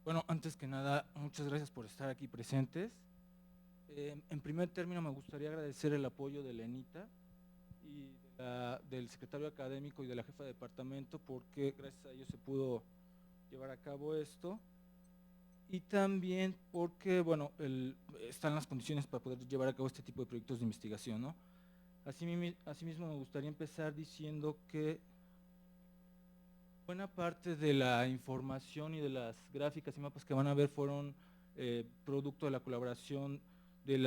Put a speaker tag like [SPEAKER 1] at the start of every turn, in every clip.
[SPEAKER 1] Bueno, antes que nada, muchas gracias por estar aquí presentes. En primer término, me gustaría agradecer el apoyo de la ENITA y del secretario académico y de la jefa de departamento, porque gracias a ellos se pudo llevar a cabo esto. Y también porque, bueno, están las condiciones para poder llevar a cabo este tipo de proyectos de investigación, ¿no? Asimismo, me gustaría empezar diciendo que buena parte de la información y de las gráficas y mapas que van a ver fueron producto de la colaboración de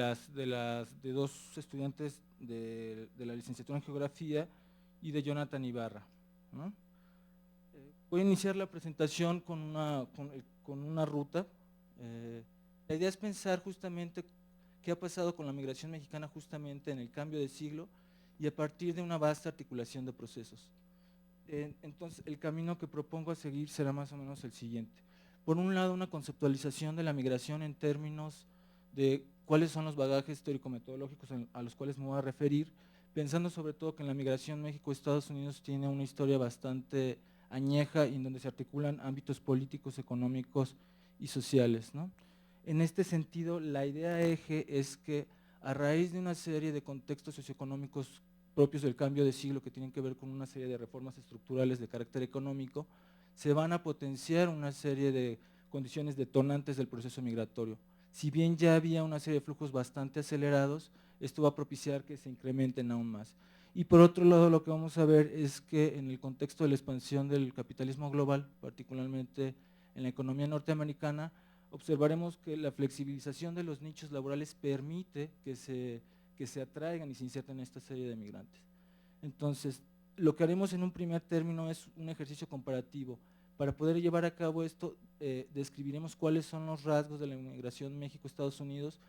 [SPEAKER 1] dos estudiantes de la licenciatura en Geografía y de Jonathan Ibarra, ¿no? Voy a iniciar la presentación con una ruta. La idea es pensar justamente qué ha pasado con la migración mexicana justamente en el cambio de siglo y a partir de una vasta articulación de procesos. Entonces, el camino que propongo a seguir será más o menos el siguiente. Por un lado, una conceptualización de la migración en términos de cuáles son los bagajes teórico-metodológicos a los cuales me voy a referir, pensando sobre todo que en la migración México-Estados Unidos tiene una historia bastante añeja y en donde se articulan ámbitos políticos, económicos y sociales, ¿no? En este sentido, la idea eje es que a raíz de una serie de contextos socioeconómicos propios del cambio de siglo que tienen que ver con una serie de reformas estructurales de carácter económico, se van a potenciar una serie de condiciones detonantes del proceso migratorio. Si bien ya había una serie de flujos bastante acelerados, esto va a propiciar que se incrementen aún más. Y por otro lado, lo que vamos a ver es que en el contexto de la expansión del capitalismo global, particularmente en la economía norteamericana, observaremos que la flexibilización de los nichos laborales permite que se atraigan y se inserten en esta serie de migrantes. Entonces, lo que haremos en un primer término es un ejercicio comparativo. Para poder llevar a cabo esto, describiremos cuáles son los rasgos de la inmigración México-Estados Unidos,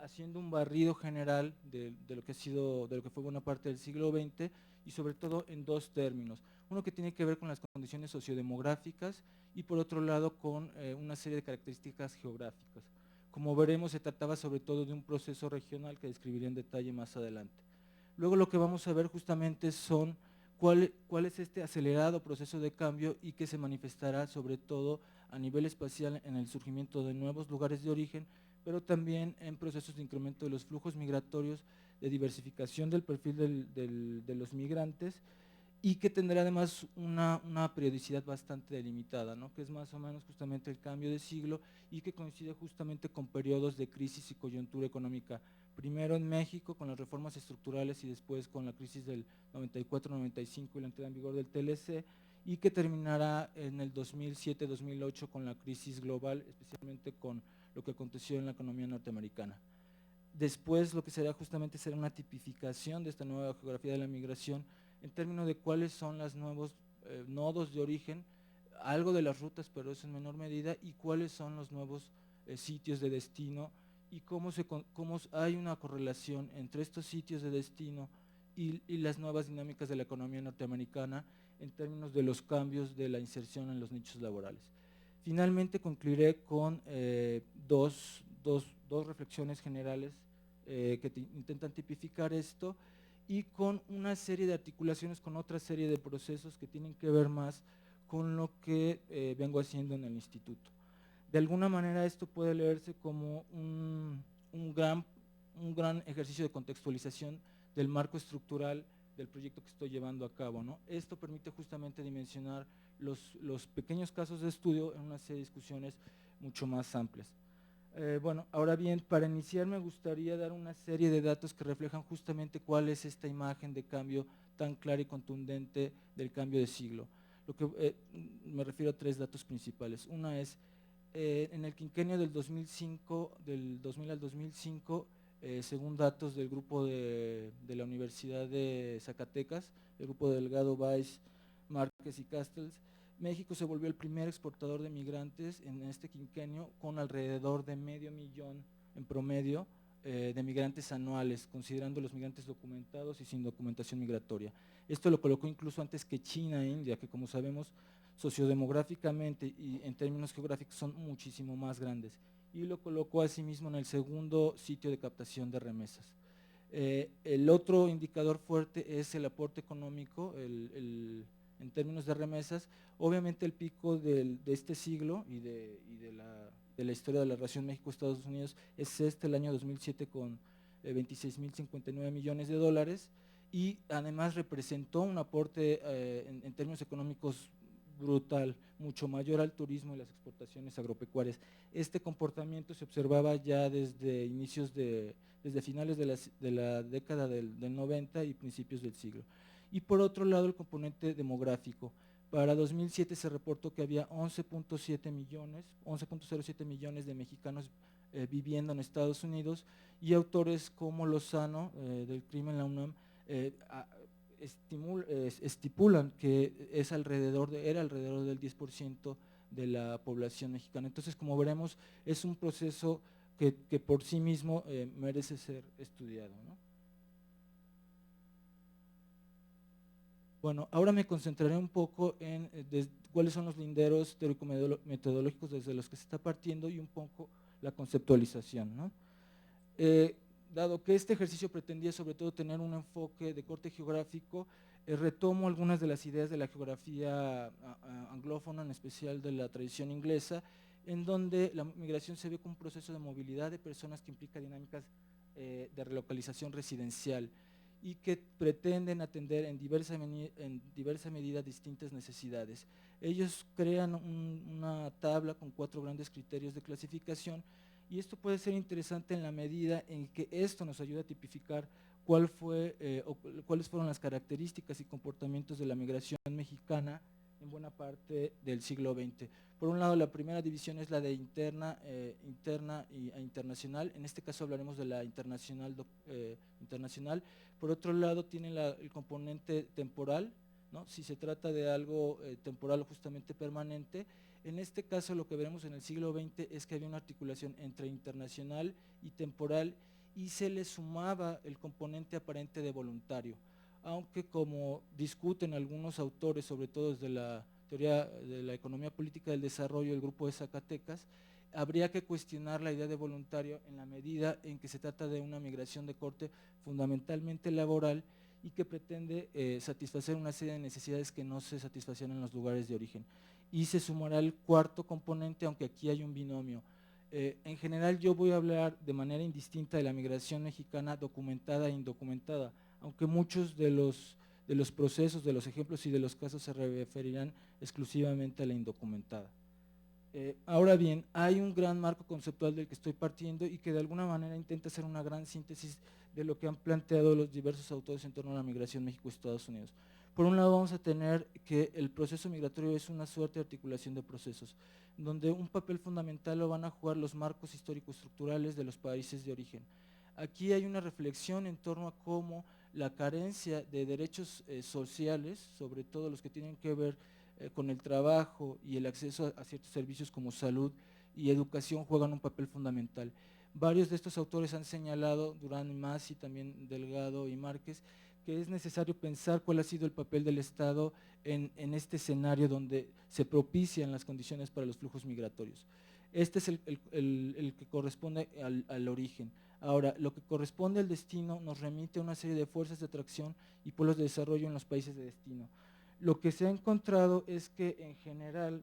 [SPEAKER 1] haciendo un barrido general de lo que ha sido, de lo que fue buena parte del siglo XX y sobre todo en dos términos. Uno que tiene que ver con las condiciones sociodemográficas y por otro lado con una serie de características geográficas. Como veremos, se trataba sobre todo de un proceso regional que describiré en detalle más adelante. Luego lo que vamos a ver justamente son cuál es este acelerado proceso de cambio y que se manifestará sobre todo a nivel espacial en el surgimiento de nuevos lugares de origen, pero también en procesos de incremento de los flujos migratorios, de diversificación del perfil de los migrantes y que tendrá además una periodicidad bastante delimitada, ¿no? Que es más o menos justamente el cambio de siglo y que coincide justamente con periodos de crisis y coyuntura económica, primero en México con las reformas estructurales y después con la crisis del 94-95 y la entrada en vigor del TLC, y que terminará en el 2007-2008 con la crisis global, especialmente con lo que aconteció en la economía norteamericana. Después lo que será justamente será una tipificación de esta nueva geografía de la migración en términos de cuáles son los nuevos nodos de origen, algo de las rutas, pero eso en menor medida, y cuáles son los nuevos sitios de destino y cómo hay una correlación entre estos sitios de destino y las nuevas dinámicas de la economía norteamericana en términos de los cambios de la inserción en los nichos laborales. Finalmente concluiré con dos reflexiones generales que intentan tipificar esto y con una serie de articulaciones con otra serie de procesos que tienen que ver más con lo que vengo haciendo en el instituto. De alguna manera esto puede leerse como un gran ejercicio de contextualización del marco estructural del proyecto que estoy llevando a cabo, ¿no? Esto permite justamente dimensionar los pequeños casos de estudio en una serie de discusiones mucho más amplias. Bueno, ahora bien, para iniciar me gustaría dar una serie de datos que reflejan justamente cuál es esta imagen de cambio tan clara y contundente del cambio de siglo. Me refiero a tres datos principales. Una es, en el quinquenio del 2005, del 2000 al 2005, según datos del grupo de la Universidad de Zacatecas, el grupo de Delgado, Valls, Márquez y Castells, México se volvió el primer exportador de migrantes en este quinquenio, con alrededor de 500,000 en promedio de migrantes anuales, considerando los migrantes documentados y sin documentación migratoria. Esto lo colocó incluso antes que China e India, que como sabemos sociodemográficamente y en términos geográficos son muchísimo más grandes, y lo colocó asimismo en el segundo sitio de captación de remesas. El otro indicador fuerte es el aporte económico, en términos de remesas. Obviamente el pico de este siglo y de la historia de la relación México-Estados Unidos es el año 2007 con 26.059 millones de dólares, y además representó un aporte en términos económicos brutal, mucho mayor al turismo y las exportaciones agropecuarias. Este comportamiento se observaba ya desde desde finales de la década del 90 y principios del siglo. Y por otro lado, el componente demográfico. Para 2007 se reportó que había 11.07 millones de mexicanos viviendo en Estados Unidos, y autores como Lozano, del CRIM en la UNAM, estipulan que era alrededor del 10% de la población mexicana. Entonces, como veremos, es un proceso que por sí mismo merece ser estudiado, ¿no? Bueno, ahora me concentraré un poco en cuáles son los linderos teórico-metodológicos desde los que se está partiendo y un poco la conceptualización, ¿no? Dado que este ejercicio pretendía sobre todo tener un enfoque de corte geográfico, retomo algunas de las ideas de la geografía anglófona, en especial de la tradición inglesa, en donde la migración se ve como un proceso de movilidad de personas que implica dinámicas de relocalización residencial y que pretenden atender en diversa medida distintas necesidades. Ellos crean una tabla con 4 grandes criterios de clasificación, y esto puede ser interesante en la medida en que esto nos ayuda a tipificar cuáles fueron las características y comportamientos de la migración mexicana en buena parte del siglo XX. Por un lado, la primera división es la de interna e internacional. En este caso hablaremos de la internacional. Por otro lado, tiene el componente temporal, ¿no? Si se trata de algo temporal o justamente permanente. En este caso, lo que veremos en el siglo XX es que había una articulación entre internacional y temporal, y se le sumaba el componente aparente de voluntario, aunque, como discuten algunos autores, sobre todo desde la teoría de la economía política del desarrollo, el grupo de Zacatecas, habría que cuestionar la idea de voluntario en la medida en que se trata de una migración de corte fundamentalmente laboral y que pretende satisfacer una serie de necesidades que no se satisfacían en los lugares de origen. Y se sumará el cuarto componente, aunque aquí hay un binomio. En general, yo voy a hablar de manera indistinta de la migración mexicana documentada e indocumentada, aunque muchos de los procesos, de los ejemplos y de los casos se referirán exclusivamente a la indocumentada. Ahora bien, hay un gran marco conceptual del que estoy partiendo y que de alguna manera intenta hacer una gran síntesis de lo que han planteado los diversos autores en torno a la migración México-Estados Unidos. Por un lado, vamos a tener que el proceso migratorio es una suerte de articulación de procesos, donde un papel fundamental lo van a jugar los marcos histórico-estructurales de los países de origen. Aquí hay una reflexión en torno a cómo la carencia de derechos sociales, sobre todo los que tienen que ver con el trabajo y el acceso a ciertos servicios como salud y educación, juegan un papel fundamental. Varios de estos autores han señalado, Durán y Masi, también Delgado y Márquez, que es necesario pensar cuál ha sido el papel del Estado en este escenario donde se propician las condiciones para los flujos migratorios. Este es el que corresponde al origen. Ahora, lo que corresponde al destino nos remite a una serie de fuerzas de atracción y polos de desarrollo en los países de destino. Lo que se ha encontrado es que en general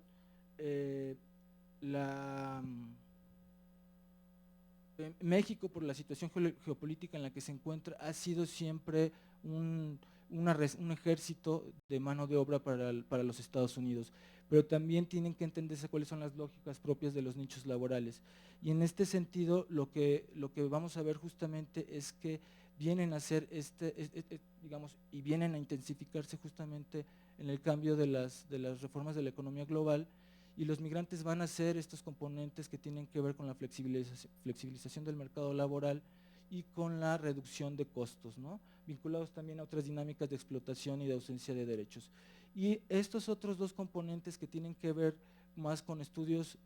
[SPEAKER 1] México, por la situación geopolítica en la que se encuentra, ha sido siempre un ejército de mano de obra para los Estados Unidos, pero también tienen que entenderse cuáles son las lógicas propias de los nichos laborales. Y en este sentido, lo que vamos a ver justamente es que vienen a hacer digamos, y vienen a intensificarse justamente en el cambio de las reformas de la economía global, y los migrantes van a ser estos componentes que tienen que ver con la flexibilización del mercado laboral y con la reducción de costos, ¿no? Vinculados también a otras dinámicas de explotación y de ausencia de derechos. Y estos otros dos componentes que tienen que ver más con estudios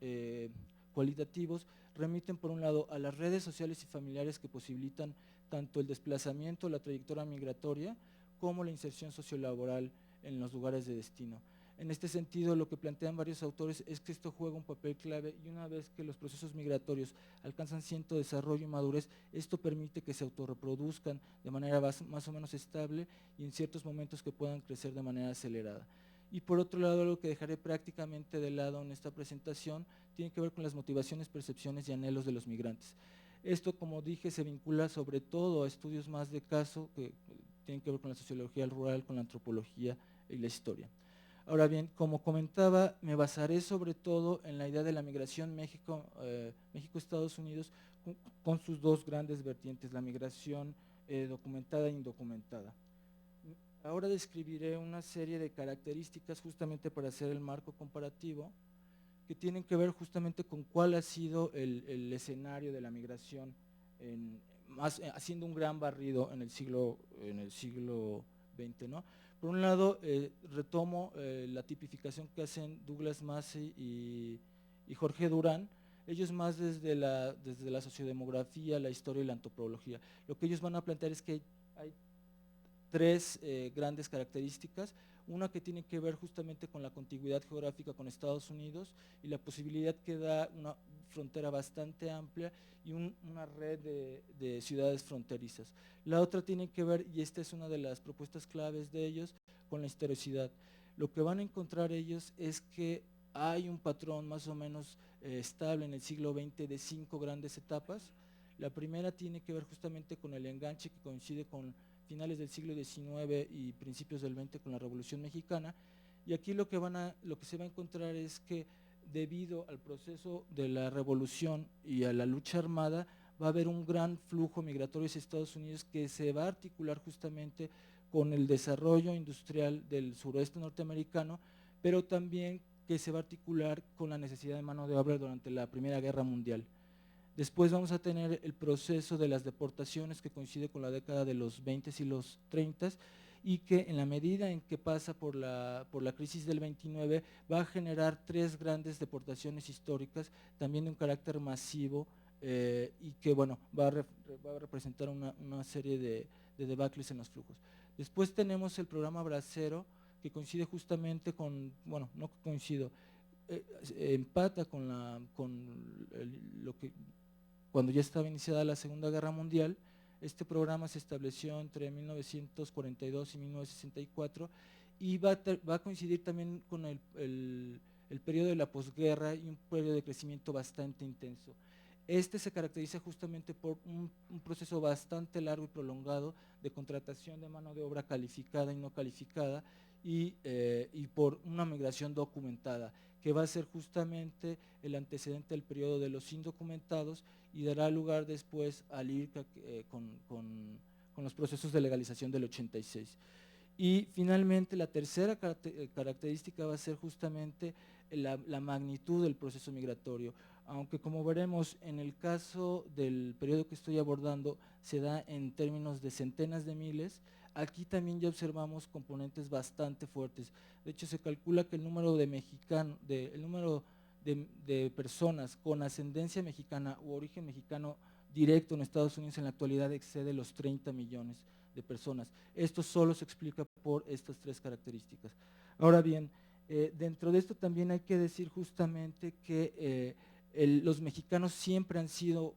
[SPEAKER 1] cualitativos remiten por un lado a las redes sociales y familiares que posibilitan tanto el desplazamiento, la trayectoria migratoria, como la inserción sociolaboral en los lugares de destino. En este sentido, lo que plantean varios autores es que esto juega un papel clave, y una vez que los procesos migratorios alcanzan cierto desarrollo y madurez, esto permite que se autorreproduzcan de manera más o menos estable y en ciertos momentos que puedan crecer de manera acelerada. Y por otro lado, lo que dejaré prácticamente de lado en esta presentación tiene que ver con las motivaciones, percepciones y anhelos de los migrantes. Esto, como dije, se vincula sobre todo a estudios más de caso que tienen que ver con la sociología rural, con la antropología y la historia. Ahora bien, como comentaba, me basaré sobre todo en la idea de la migración México-Estados Unidos con sus dos grandes vertientes, la migración documentada e indocumentada. Ahora describiré una serie de características justamente para hacer el marco comparativo que tienen que ver justamente con cuál ha sido el escenario de la migración, haciendo un gran barrido en el siglo XX, ¿no? Por un lado, retomo la tipificación que hacen Douglas Massey y Jorge Durán, ellos más desde la sociodemografía, la historia y la antropología. Lo que ellos van a plantear es que hay tres grandes características, una que tiene que ver justamente con la contigüidad geográfica con Estados Unidos y la posibilidad que da una frontera bastante amplia y una red de ciudades fronterizas. La otra tiene que ver, y esta es una de las propuestas claves de ellos, con la historicidad. Lo que van a encontrar ellos es que hay un patrón más o menos estable en el siglo XX de 5 grandes etapas. La primera tiene que ver justamente con el enganche que coincide con finales del siglo XIX y principios del XX con la Revolución Mexicana, y aquí lo que se va a encontrar es que debido al proceso de la revolución y a la lucha armada va a haber un gran flujo migratorio hacia Estados Unidos que se va a articular justamente con el desarrollo industrial del suroeste norteamericano, pero también que se va a articular con la necesidad de mano de obra durante la Primera Guerra Mundial. Después vamos a tener el proceso de las deportaciones que coincide con la década de los 20 y los 30 y que en la medida en que pasa por la crisis del 29 va a generar 3 grandes deportaciones históricas, también de un carácter masivo y que bueno, va a representar una serie de debacles en los flujos. Después tenemos el programa Bracero que coincide justamente con, bueno, no coincido, empata con lo que cuando ya estaba iniciada la Segunda Guerra Mundial. Este programa se estableció entre 1942 y 1964 y va a coincidir también con el periodo de la posguerra y un periodo de crecimiento bastante intenso. Este se caracteriza justamente por un proceso bastante largo y prolongado de contratación de mano de obra calificada y no calificada y por una migración documentada, que va a ser justamente el antecedente del periodo de los indocumentados y dará lugar después al ir con los procesos de legalización del 86. Y finalmente la tercera característica va a ser justamente la magnitud del proceso migratorio, aunque como veremos en el caso del periodo que estoy abordando se da en términos de centenas de miles, aquí también ya observamos componentes bastante fuertes. De hecho se calcula que el número de personas con ascendencia mexicana u origen mexicano directo en Estados Unidos en la actualidad excede los 30 millones de personas. Esto solo se explica por estas tres características. Ahora bien, dentro de esto también hay que decir justamente que los mexicanos siempre han sido,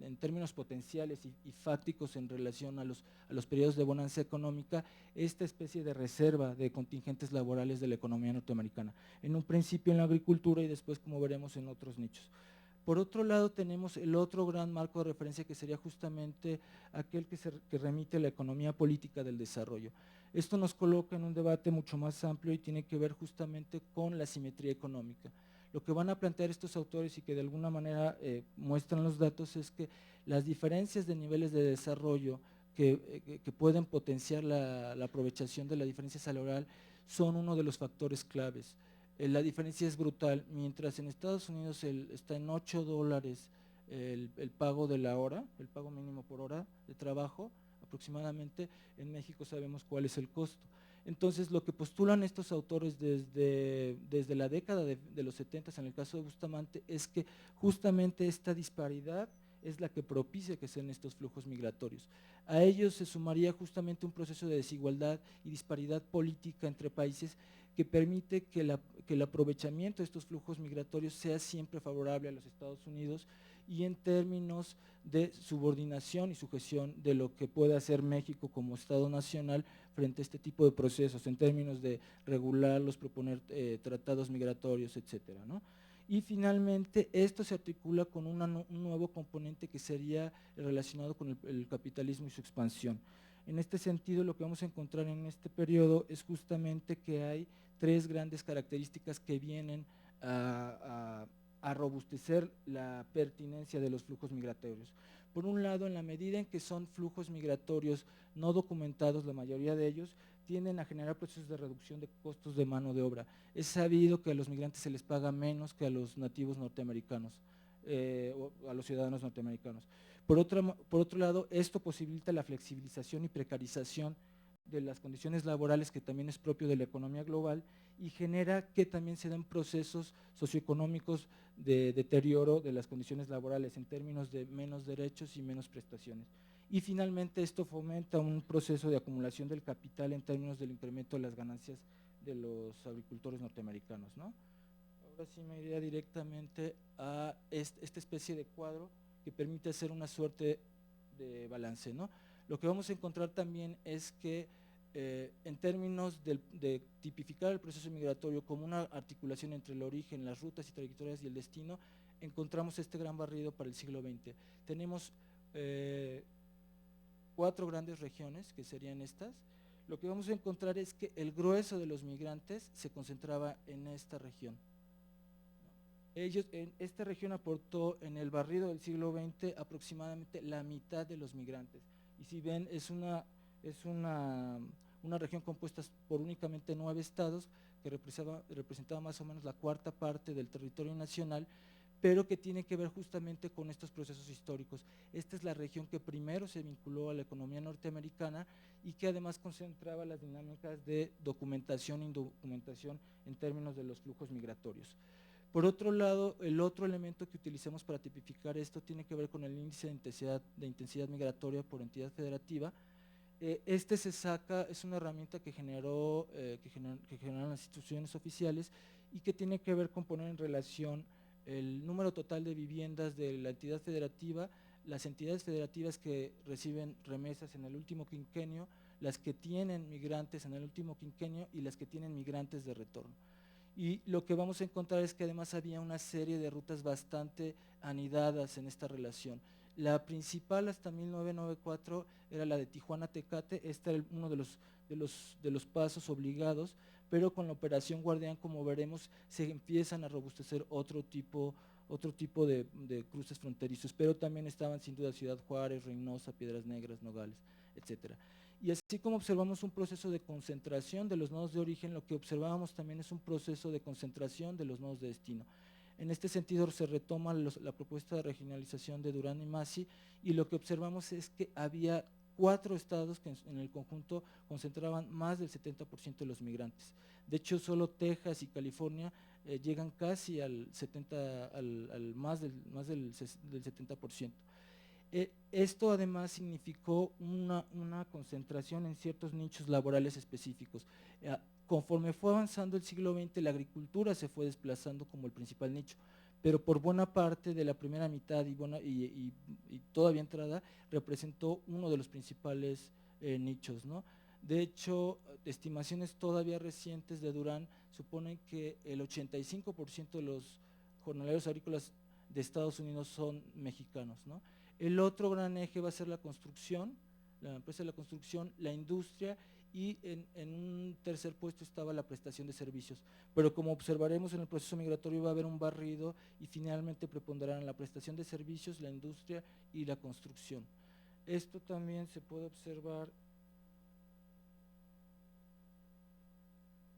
[SPEAKER 1] en términos potenciales y fácticos en relación a los periodos de bonanza económica, esta especie de reserva de contingentes laborales de la economía norteamericana, en un principio en la agricultura y después, como veremos, en otros nichos. Por otro lado, tenemos el otro gran marco de referencia que sería justamente aquel que remite a la economía política del desarrollo. Esto nos coloca en un debate mucho más amplio y tiene que ver justamente con la simetría económica. Lo que van a plantear estos autores y que de alguna manera muestran los datos es que las diferencias de niveles de desarrollo que pueden potenciar la aprovechación de la diferencia salarial son uno de los factores claves. La diferencia es brutal, mientras en Estados Unidos está en $8 el pago de la hora, el pago mínimo por hora de trabajo aproximadamente, en México sabemos cuál es el costo. Entonces lo que postulan estos autores desde la década de los 70 en el caso de Bustamante es que justamente esta disparidad es la que propicia que sean estos flujos migratorios. A ellos se sumaría justamente un proceso de desigualdad y disparidad política entre países que permite que el aprovechamiento de estos flujos migratorios sea siempre favorable a los Estados Unidos y en términos de subordinación y sujeción de lo que puede hacer México como Estado nacional frente a este tipo de procesos, en términos de regularlos, proponer tratados migratorios, etcétera, ¿no? Y finalmente esto se articula con un nuevo componente que sería relacionado con el capitalismo y su expansión. En este sentido, lo que vamos a encontrar en este periodo es justamente que hay tres grandes características que vienen a robustecer la pertinencia de los flujos migratorios. Por un lado, en la medida en que son flujos migratorios no documentados, la mayoría de ellos, tienden a generar procesos de reducción de costos de mano de obra. Es sabido que a los migrantes se les paga menos que a los nativos norteamericanos, o a los ciudadanos norteamericanos. Por otro lado, esto posibilita la flexibilización y precarización de las condiciones laborales, que también es propio de la economía global, y genera que también se den procesos socioeconómicos de deterioro de las condiciones laborales en términos de menos derechos y menos prestaciones. Y finalmente esto fomenta un proceso de acumulación del capital en términos del incremento de las ganancias de los agricultores norteamericanos, ¿no? Ahora sí me iría directamente a esta especie de cuadro que permite hacer una suerte de balance, ¿no? Lo que vamos a encontrar también es que en términos de tipificar el proceso migratorio como una articulación entre el origen, las rutas y trayectorias y el destino, encontramos este gran barrido para el siglo XX. Tenemos 4 grandes regiones, que serían estas. Lo que vamos a encontrar es que el grueso de los migrantes se concentraba en esta región. Esta región aportó en el barrido del siglo XX aproximadamente la mitad de los migrantes. Y si ven, es una región compuesta por únicamente 9 estados, que representaba más o menos la cuarta parte del territorio nacional, pero que tiene que ver justamente con estos procesos históricos. Esta es la región que primero se vinculó a la economía norteamericana y que además concentraba las dinámicas de documentación e indocumentación en términos de los flujos migratorios. Por otro lado, el otro elemento que utilizamos para tipificar esto tiene que ver con el índice de intensidad migratoria por entidad federativa. Este se saca, es una herramienta que generaron las instituciones oficiales y que tiene que ver con poner en relación el número total de viviendas de la entidad federativa, las entidades federativas que reciben remesas en el último quinquenio, las que tienen migrantes en el último quinquenio y las que tienen migrantes de retorno. Y lo que vamos a encontrar es que además había una serie de rutas bastante anidadas en esta relación. La principal hasta 1994 era la de Tijuana-Tecate, este era uno de los pasos obligados, pero con la operación Guardián, como veremos, se empiezan a robustecer otro tipo de cruces fronterizos, pero también estaban sin duda Ciudad Juárez, Reynosa, Piedras Negras, Nogales, etcétera. Y así como observamos un proceso de concentración de los nodos de origen, lo que observábamos también es un proceso de concentración de los nodos de destino. En este sentido se retoma la propuesta de regionalización de Durán y Massey, y lo que observamos es que había 4 estados que en el conjunto concentraban más del 70% de los migrantes. De hecho, solo Texas y California llegan casi al 70, más del 70%. Esto además significó una concentración en ciertos nichos laborales específicos. Conforme fue avanzando el siglo XX, la agricultura se fue desplazando como el principal nicho, pero por buena parte de la primera mitad y todavía entrada, representó uno de los principales nichos, ¿no? De hecho, estimaciones todavía recientes de Durán suponen que el 85% de los jornaleros agrícolas de Estados Unidos son mexicanos, ¿no? El otro gran eje va a ser la construcción, la empresa de la construcción, la industria, y en un tercer puesto estaba la prestación de servicios. Pero como observaremos en el proceso migratorio va a haber un barrido y finalmente preponderarán la prestación de servicios, la industria y la construcción. Esto también se puede observar.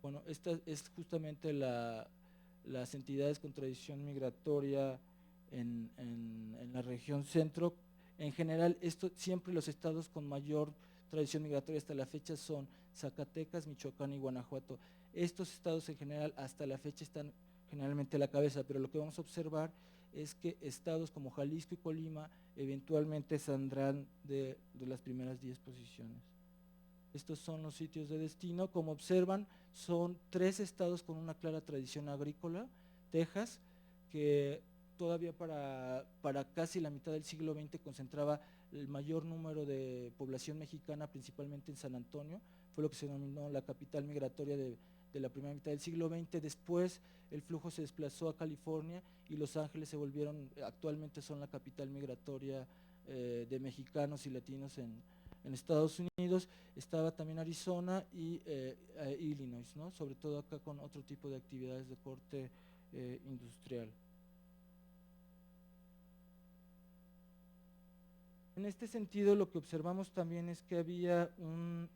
[SPEAKER 1] Bueno, esta es justamente las entidades con tradición migratoria en la región centro. En general, siempre los estados con mayor tradición migratoria hasta la fecha son Zacatecas, Michoacán y Guanajuato. Estos estados en general hasta la fecha están generalmente a la cabeza, pero lo que vamos a observar es que estados como Jalisco y Colima eventualmente saldrán de las primeras 10 posiciones. Estos son los sitios de destino. Como observan, son 3 estados con una clara tradición agrícola: Texas, que todavía para casi la mitad del siglo XX concentraba el mayor número de población mexicana, principalmente en San Antonio, fue lo que se denominó la capital migratoria de la primera mitad del siglo XX. Después el flujo se desplazó a California y Los Ángeles se volvieron, actualmente son la capital migratoria de mexicanos y latinos en Estados Unidos. Estaba también Arizona y Illinois, ¿no? Sobre todo acá con otro tipo de actividades de corte industrial. En este sentido, lo que observamos también es que había un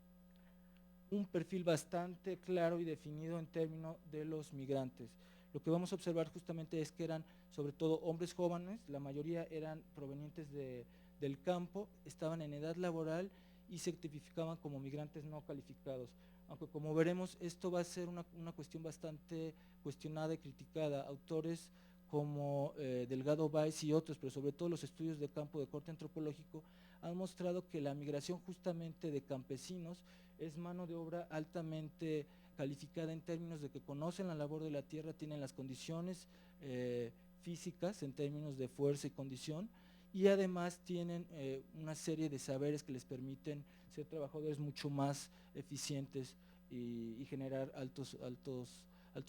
[SPEAKER 1] perfil bastante claro y definido en términos de los migrantes. Lo que vamos a observar justamente es que eran sobre todo hombres jóvenes, la mayoría eran provenientes del campo, estaban en edad laboral y se tipificaban como migrantes no calificados. Aunque como veremos, esto va a ser una cuestión bastante cuestionada y criticada. Autores como Delgado Báez y otros, pero sobre todo los estudios de campo de corte antropológico, han mostrado que la migración justamente de campesinos es mano de obra altamente calificada en términos de que conocen la labor de la tierra, tienen las condiciones físicas en términos de fuerza y condición, y además tienen una serie de saberes que les permiten ser trabajadores mucho más eficientes y generar altos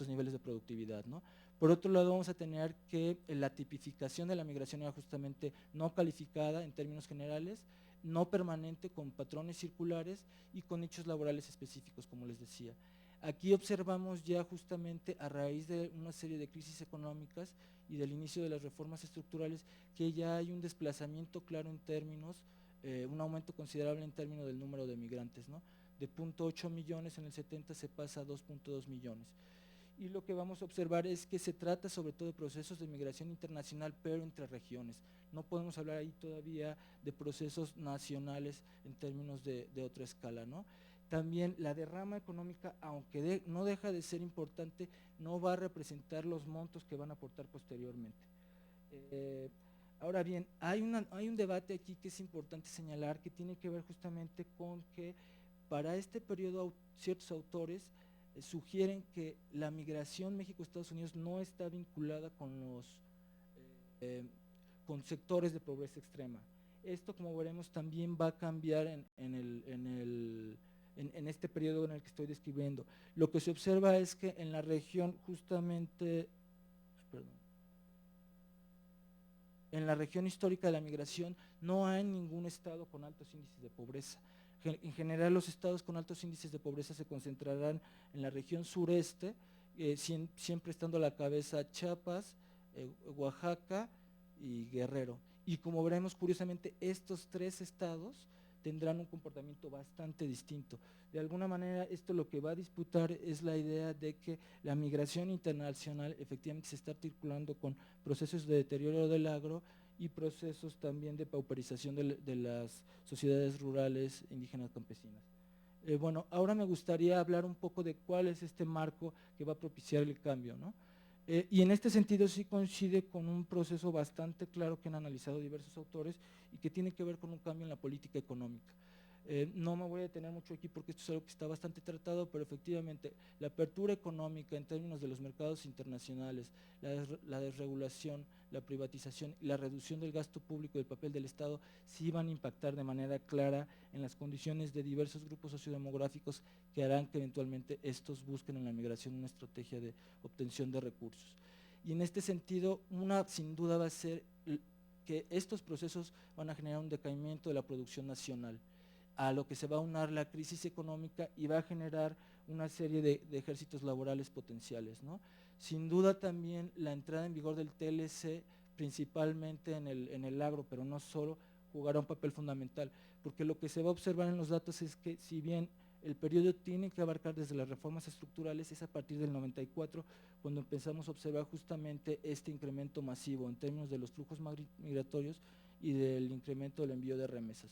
[SPEAKER 1] niveles de productividad, ¿no? Por otro lado, vamos a tener que la tipificación de la migración era justamente no calificada en términos generales, no permanente, con patrones circulares y con nichos laborales específicos, como les decía. Aquí observamos ya justamente a raíz de una serie de crisis económicas y del inicio de las reformas estructurales que ya hay un desplazamiento claro en términos, un aumento considerable en términos del número de migrantes, ¿no? De 0.8 millones en el 70 se pasa a 2.2 millones. Y lo que vamos a observar es que se trata sobre todo de procesos de migración internacional, pero entre regiones. No podemos hablar ahí todavía de procesos nacionales en términos de otra escala, ¿no? También la derrama económica, aunque no deja de ser importante, no va a representar los montos que van a aportar posteriormente. Ahora bien, hay un debate aquí que es importante señalar, que tiene que ver justamente con que para este periodo ciertos autores sugieren que la migración México-Estados Unidos no está vinculada con sectores de pobreza extrema. Esto, como veremos, también va a cambiar en este periodo en el que estoy describiendo. Lo que se observa es que en la región justamente, en la región histórica de la migración no hay ningún estado con altos índices de pobreza. En general, los estados con altos índices de pobreza se concentrarán en la región sureste, siempre estando a la cabeza Chiapas, Oaxaca y Guerrero. Y como veremos, curiosamente, estos tres estados tendrán un comportamiento bastante distinto. De alguna manera, esto lo que va a disputar es la idea de que la migración internacional efectivamente se está articulando con procesos de deterioro del agro y procesos también de pauperización de las sociedades rurales, indígenas, campesinas. Bueno, ahora me gustaría hablar un poco de cuál es este marco que va a propiciar el cambio, ¿no? Y en este sentido sí coincide con un proceso bastante claro que han analizado diversos autores y que tiene que ver con un cambio en la política económica. No me voy a detener mucho aquí porque esto es algo que está bastante tratado, pero efectivamente la apertura económica en términos de los mercados internacionales, la desregulación, la privatización y la reducción del gasto público y del papel del Estado sí van a impactar de manera clara en las condiciones de diversos grupos sociodemográficos que harán que eventualmente estos busquen en la migración una estrategia de obtención de recursos. Y en este sentido, sin duda va a ser que estos procesos van a generar un decaimiento de la producción nacional, a lo que se va a unar la crisis económica y va a generar una serie de ejércitos laborales potenciales, ¿no? Sin duda también la entrada en vigor del TLC, principalmente en el agro, pero no solo, jugará un papel fundamental, porque lo que se va a observar en los datos es que si bien el periodo tiene que abarcar desde las reformas estructurales, es a partir del 94 cuando empezamos a observar justamente este incremento masivo en términos de los flujos migratorios y del incremento del envío de remesas.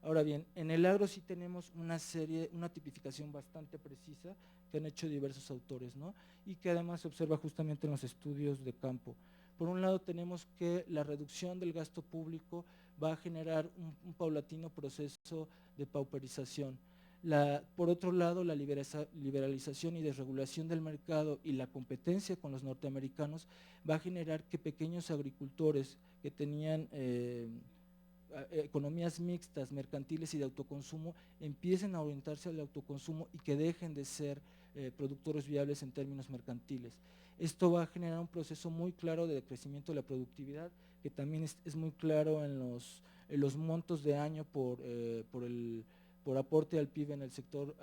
[SPEAKER 1] Ahora bien, en el agro sí tenemos una tipificación bastante precisa que han hecho diversos autores, ¿no? Y que además se observa justamente en los estudios de campo. Por un lado tenemos que la reducción del gasto público va a generar un paulatino proceso de pauperización. Por otro lado, la liberalización y desregulación del mercado y la competencia con los norteamericanos va a generar que pequeños agricultores que tenían economías mixtas, mercantiles y de autoconsumo, empiecen a orientarse al autoconsumo y que dejen de ser productores viables en términos mercantiles. Esto va a generar un proceso muy claro de crecimiento de la productividad, que también es muy claro en los montos de año por aporte al PIB en el sector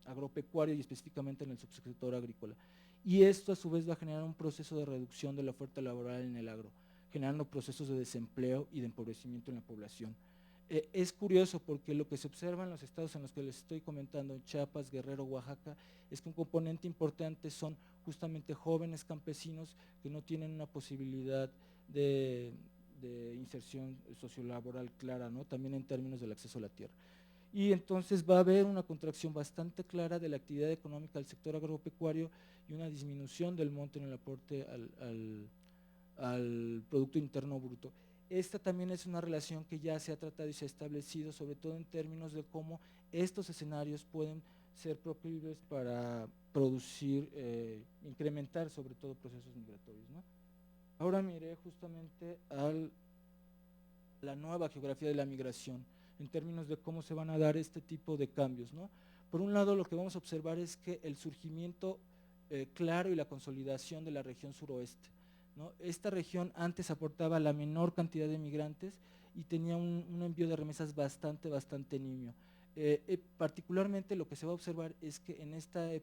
[SPEAKER 1] agropecuario y específicamente en el subsector agrícola. Y esto a su vez va a generar un proceso de reducción de la oferta laboral en el agro, generando procesos de desempleo y de empobrecimiento en la población. Es curioso porque lo que se observa en los estados en los que les estoy comentando, Chiapas, Guerrero, Oaxaca, es que un componente importante son justamente jóvenes campesinos que no tienen una posibilidad de inserción sociolaboral clara, ¿no? También en términos del acceso a la tierra. Y entonces va a haber una contracción bastante clara de la actividad económica del sector agropecuario y una disminución del monto en el aporte al Producto Interno Bruto. Esta también es una relación que ya se ha tratado y se ha establecido, sobre todo en términos de cómo estos escenarios pueden ser proclives para producir, incrementar sobre todo procesos migratorios, ¿no? Ahora miré justamente a la nueva geografía de la migración, en términos de cómo se van a dar este tipo de cambios, ¿no? Por un lado, lo que vamos a observar es que el surgimiento claro y la consolidación de la región suroeste, ¿no? Esta región antes aportaba la menor cantidad de migrantes y tenía un envío de remesas bastante nimio. Particularmente lo que se va a observar es que en este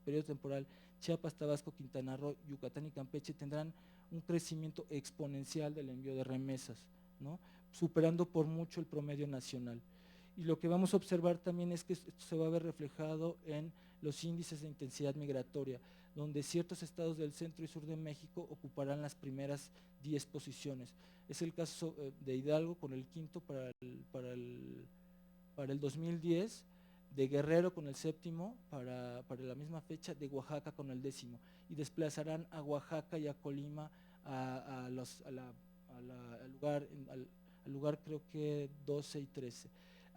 [SPEAKER 1] periodo temporal, Chiapas, Tabasco, Quintana Roo, Yucatán y Campeche tendrán un crecimiento exponencial del envío de remesas, ¿no? Superando por mucho el promedio nacional. Y lo que vamos a observar también es que esto se va a ver reflejado en los índices de intensidad migratoria, donde ciertos estados del centro y sur de México ocuparán las primeras 10 posiciones. Es el caso de Hidalgo con el quinto para el 2010, de Guerrero con el séptimo para la misma fecha, de Oaxaca con el décimo, y desplazarán a Oaxaca y a Colima al lugar creo que 12 y 13.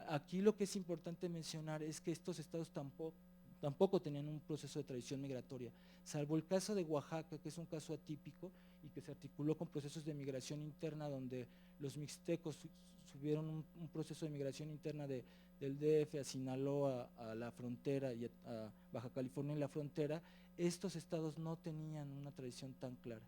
[SPEAKER 1] Aquí lo que es importante mencionar es que estos estados tampoco tenían un proceso de tradición migratoria, salvo el caso de Oaxaca, que es un caso atípico y que se articuló con procesos de migración interna, donde los mixtecos subieron un proceso de migración interna del DF a Sinaloa, a la frontera y a Baja California en la frontera. Estos estados no tenían una tradición tan clara,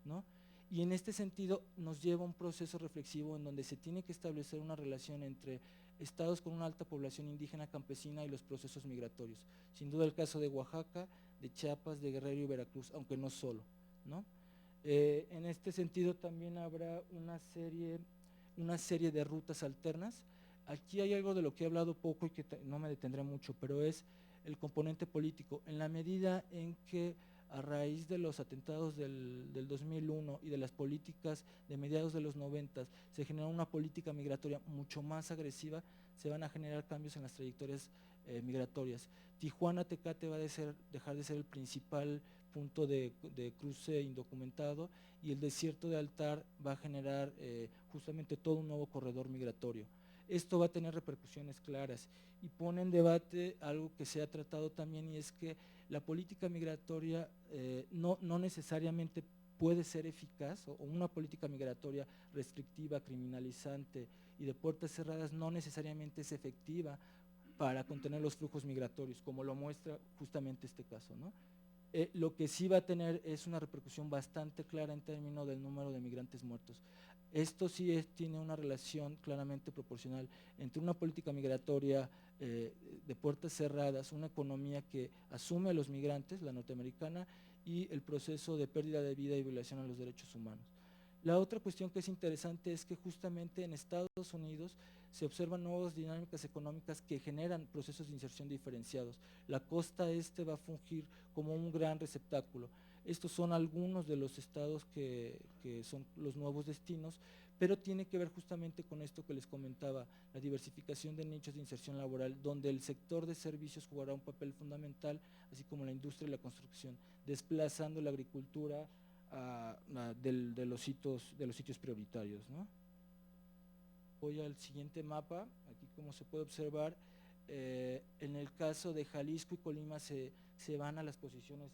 [SPEAKER 1] ¿no? Y en este sentido nos lleva a un proceso reflexivo en donde se tiene que establecer una relación entre estados con una alta población indígena campesina y los procesos migratorios. Sin duda el caso de Oaxaca, de Chiapas, de Guerrero y Veracruz, aunque no solo, ¿no? En este sentido también habrá una serie de rutas alternas. Aquí hay algo de lo que he hablado poco y que no me detendré mucho, pero es el componente político. En la medida en que a raíz de los atentados del 2001 y de las políticas de mediados de los 90 se generó una política migratoria mucho más agresiva, se van a generar cambios en las trayectorias migratorias. Tijuana-Tecate va a dejar de ser el principal punto de cruce indocumentado y el desierto de Altar va a generar justamente todo un nuevo corredor migratorio. Esto va a tener repercusiones claras y pone en debate algo que se ha tratado también, y es que la política migratoria no necesariamente puede ser eficaz, o una política migratoria restrictiva, criminalizante y de puertas cerradas no necesariamente es efectiva para contener los flujos migratorios, como lo muestra justamente este caso, ¿no? Lo que sí va a tener es una repercusión bastante clara en términos del número de migrantes muertos. Esto sí tiene una relación claramente proporcional entre una política migratoria de puertas cerradas, una economía que asume a los migrantes, la norteamericana, y el proceso de pérdida de vida y violación a los derechos humanos. La otra cuestión que es interesante es que justamente en Estados Unidos se observan nuevas dinámicas económicas que generan procesos de inserción diferenciados. La costa este va a fungir como un gran receptáculo. Estos son algunos de los estados que son los nuevos destinos, pero tiene que ver justamente con esto que les comentaba, la diversificación de nichos de inserción laboral, donde el sector de servicios jugará un papel fundamental, así como la industria y la construcción, desplazando la agricultura de los sitios prioritarios, ¿no? Voy al siguiente mapa. Aquí, como se puede observar, en el caso de Jalisco y Colima se van a las posiciones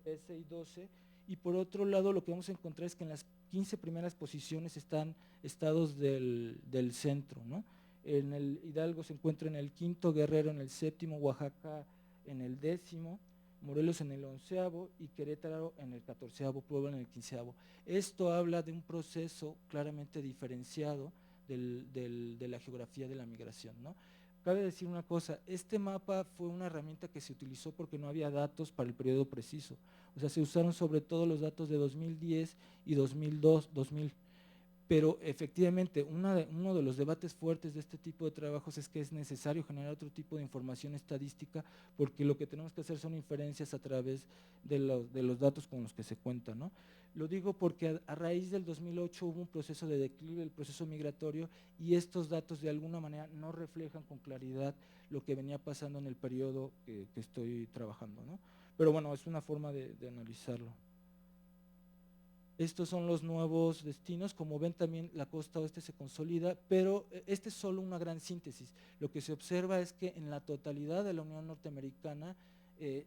[SPEAKER 1] 13 y 12, y por otro lado lo que vamos a encontrar es que en las 15 primeras posiciones están estados del centro, ¿no? En el Hidalgo se encuentra en el 5º, Guerrero en el 7º, Oaxaca en el 10º, Morelos en el 11º y Querétaro en el 14º, Puebla en el 15º. Esto habla de un proceso claramente diferenciado de la geografía de la migración, ¿no? Cabe decir una cosa, este mapa fue una herramienta que se utilizó porque no había datos para el periodo preciso. O sea, se usaron sobre todo los datos de 2010 y 2002, 2000. Pero efectivamente, uno de los debates fuertes de este tipo de trabajos es que es necesario generar otro tipo de información estadística, porque lo que tenemos que hacer son inferencias a través de los datos con los que se cuenta, ¿no? Lo digo porque a raíz del 2008 hubo un proceso de declive del proceso migratorio, y estos datos de alguna manera no reflejan con claridad lo que venía pasando en el periodo que estoy trabajando, ¿no? Pero bueno, es una forma de analizarlo. Estos son los nuevos destinos. Como ven, también la costa oeste se consolida, pero este es solo una gran síntesis. Lo que se observa es que en la totalidad de la Unión Norteamericana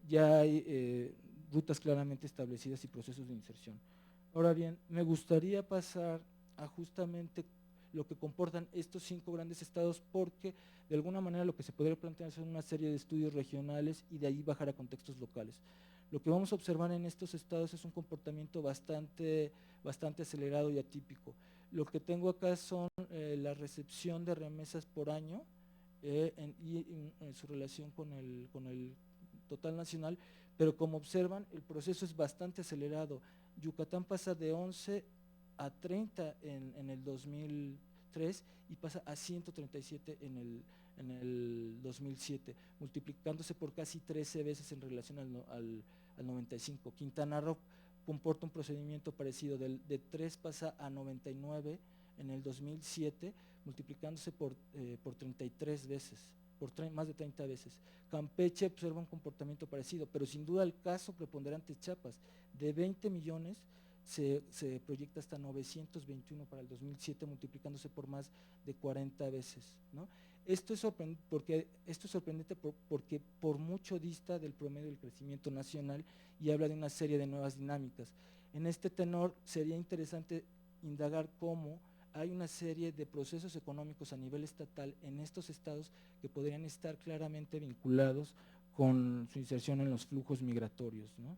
[SPEAKER 1] ya hay rutas claramente establecidas y procesos de inserción. Ahora bien, me gustaría pasar a justamente lo que comportan estos 5 grandes estados, porque de alguna manera lo que se podría plantear son una serie de estudios regionales y de ahí bajar a contextos locales. Lo que vamos a observar en estos estados es un comportamiento bastante acelerado y atípico. Lo que tengo acá son la recepción de remesas por año y en su relación con el total nacional, pero como observan, el proceso es bastante acelerado. Yucatán pasa de 11 a 30 en el 2003 y pasa a 137 en el 2007, multiplicándose por casi 13 veces en relación al 95. Quintana Roo comporta un procedimiento parecido, de 3 pasa a 99 en el 2007, multiplicándose por 33 veces, más de 30 veces. Campeche observa un comportamiento parecido, pero sin duda el caso preponderante es Chiapas. De 20 millones se proyecta hasta 921 para el 2007, multiplicándose por más de 40 veces, ¿no? Esto es sorprendente porque por mucho dista del promedio del crecimiento nacional y habla de una serie de nuevas dinámicas. En este tenor sería interesante indagar cómo hay una serie de procesos económicos a nivel estatal en estos estados que podrían estar claramente vinculados con su inserción en los flujos migratorios, ¿no?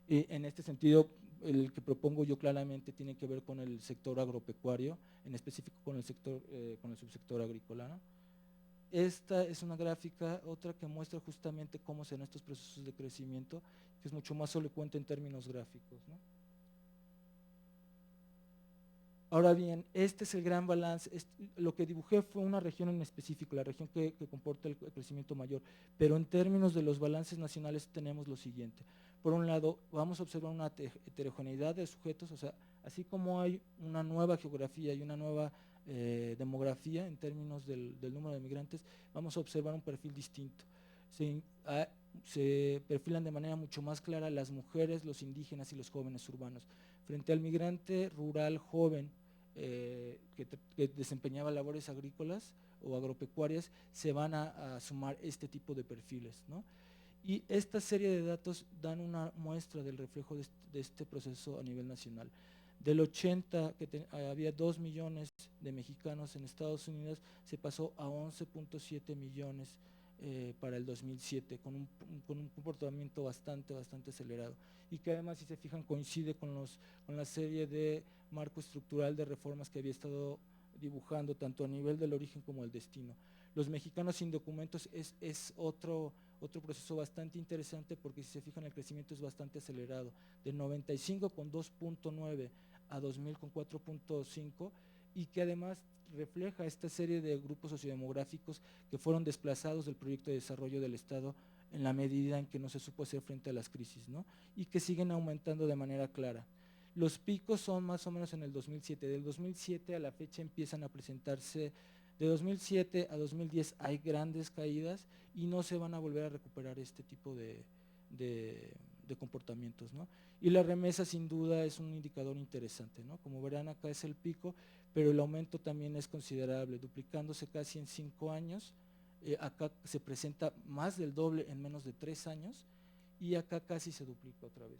[SPEAKER 1] Y en este sentido, el que propongo yo claramente tiene que ver con el sector agropecuario, en específico con el subsector agrícola, ¿no? Esta es una gráfica, otra que muestra justamente cómo se dan estos procesos de crecimiento, que es mucho más elocuente en términos gráficos, ¿no? Ahora bien, este es el gran balance. Lo que dibujé fue una región en específico, la región que comporta el crecimiento mayor, pero en términos de los balances nacionales tenemos lo siguiente. Por un lado, vamos a observar una heterogeneidad de sujetos, o sea, así como hay una nueva geografía y una nueva demografía en términos del número de migrantes, vamos a observar un perfil distinto. Se perfilan de manera mucho más clara las mujeres, los indígenas y los jóvenes urbanos. Frente al migrante rural joven que desempeñaba labores agrícolas o agropecuarias, se van a sumar este tipo de perfiles, ¿no? Y esta serie de datos dan una muestra del reflejo de este proceso a nivel nacional. Del 80, había 2 millones de mexicanos en Estados Unidos, se pasó a 11.7 millones para el 2007, con un comportamiento bastante acelerado, y que además, si se fijan, coincide con la serie de marco estructural de reformas que había estado dibujando, tanto a nivel del origen como el destino. Los mexicanos sin documentos es otro proceso bastante interesante, porque si se fijan, el crecimiento es bastante acelerado, de 95 con 2.9 a 2000 con 4.5, y que además refleja esta serie de grupos sociodemográficos que fueron desplazados del proyecto de desarrollo del Estado en la medida en que no se supo hacer frente a las crisis, ¿no? Y que siguen aumentando de manera clara. Los picos son más o menos en el 2007, del 2007 a la fecha empiezan a presentarse, de 2007 a 2010 hay grandes caídas y no se van a volver a recuperar este tipo de comportamientos, ¿no? Y la remesa sin duda es un indicador interesante, ¿no? Como verán, acá es el pico, pero el aumento también es considerable, duplicándose casi en 5 años acá se presenta más del doble en menos de 3 años y acá casi se duplica otra vez,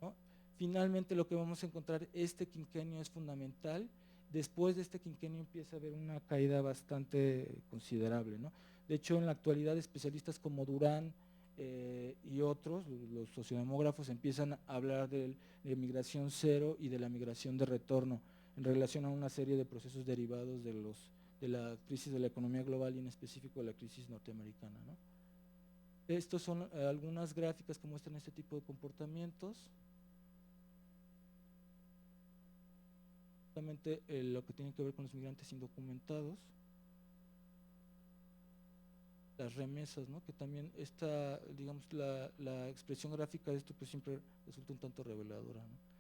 [SPEAKER 1] ¿no? Finalmente lo que vamos a encontrar, este quinquenio es fundamental. Después de este quinquenio empieza a haber una caída bastante considerable, ¿no? De hecho, en la actualidad especialistas como Durán y otros, los sociodemógrafos, empiezan a hablar de migración cero y de la migración de retorno en relación a una serie de procesos derivados de la crisis de la economía global y en específico de la crisis norteamericana, ¿no? Estos son algunas gráficas que muestran este tipo de comportamientos. Justamente lo que tiene que ver con los migrantes indocumentados, las remesas, ¿no? Que también esta, digamos, la expresión gráfica de esto pues siempre resulta un tanto reveladora, ¿no?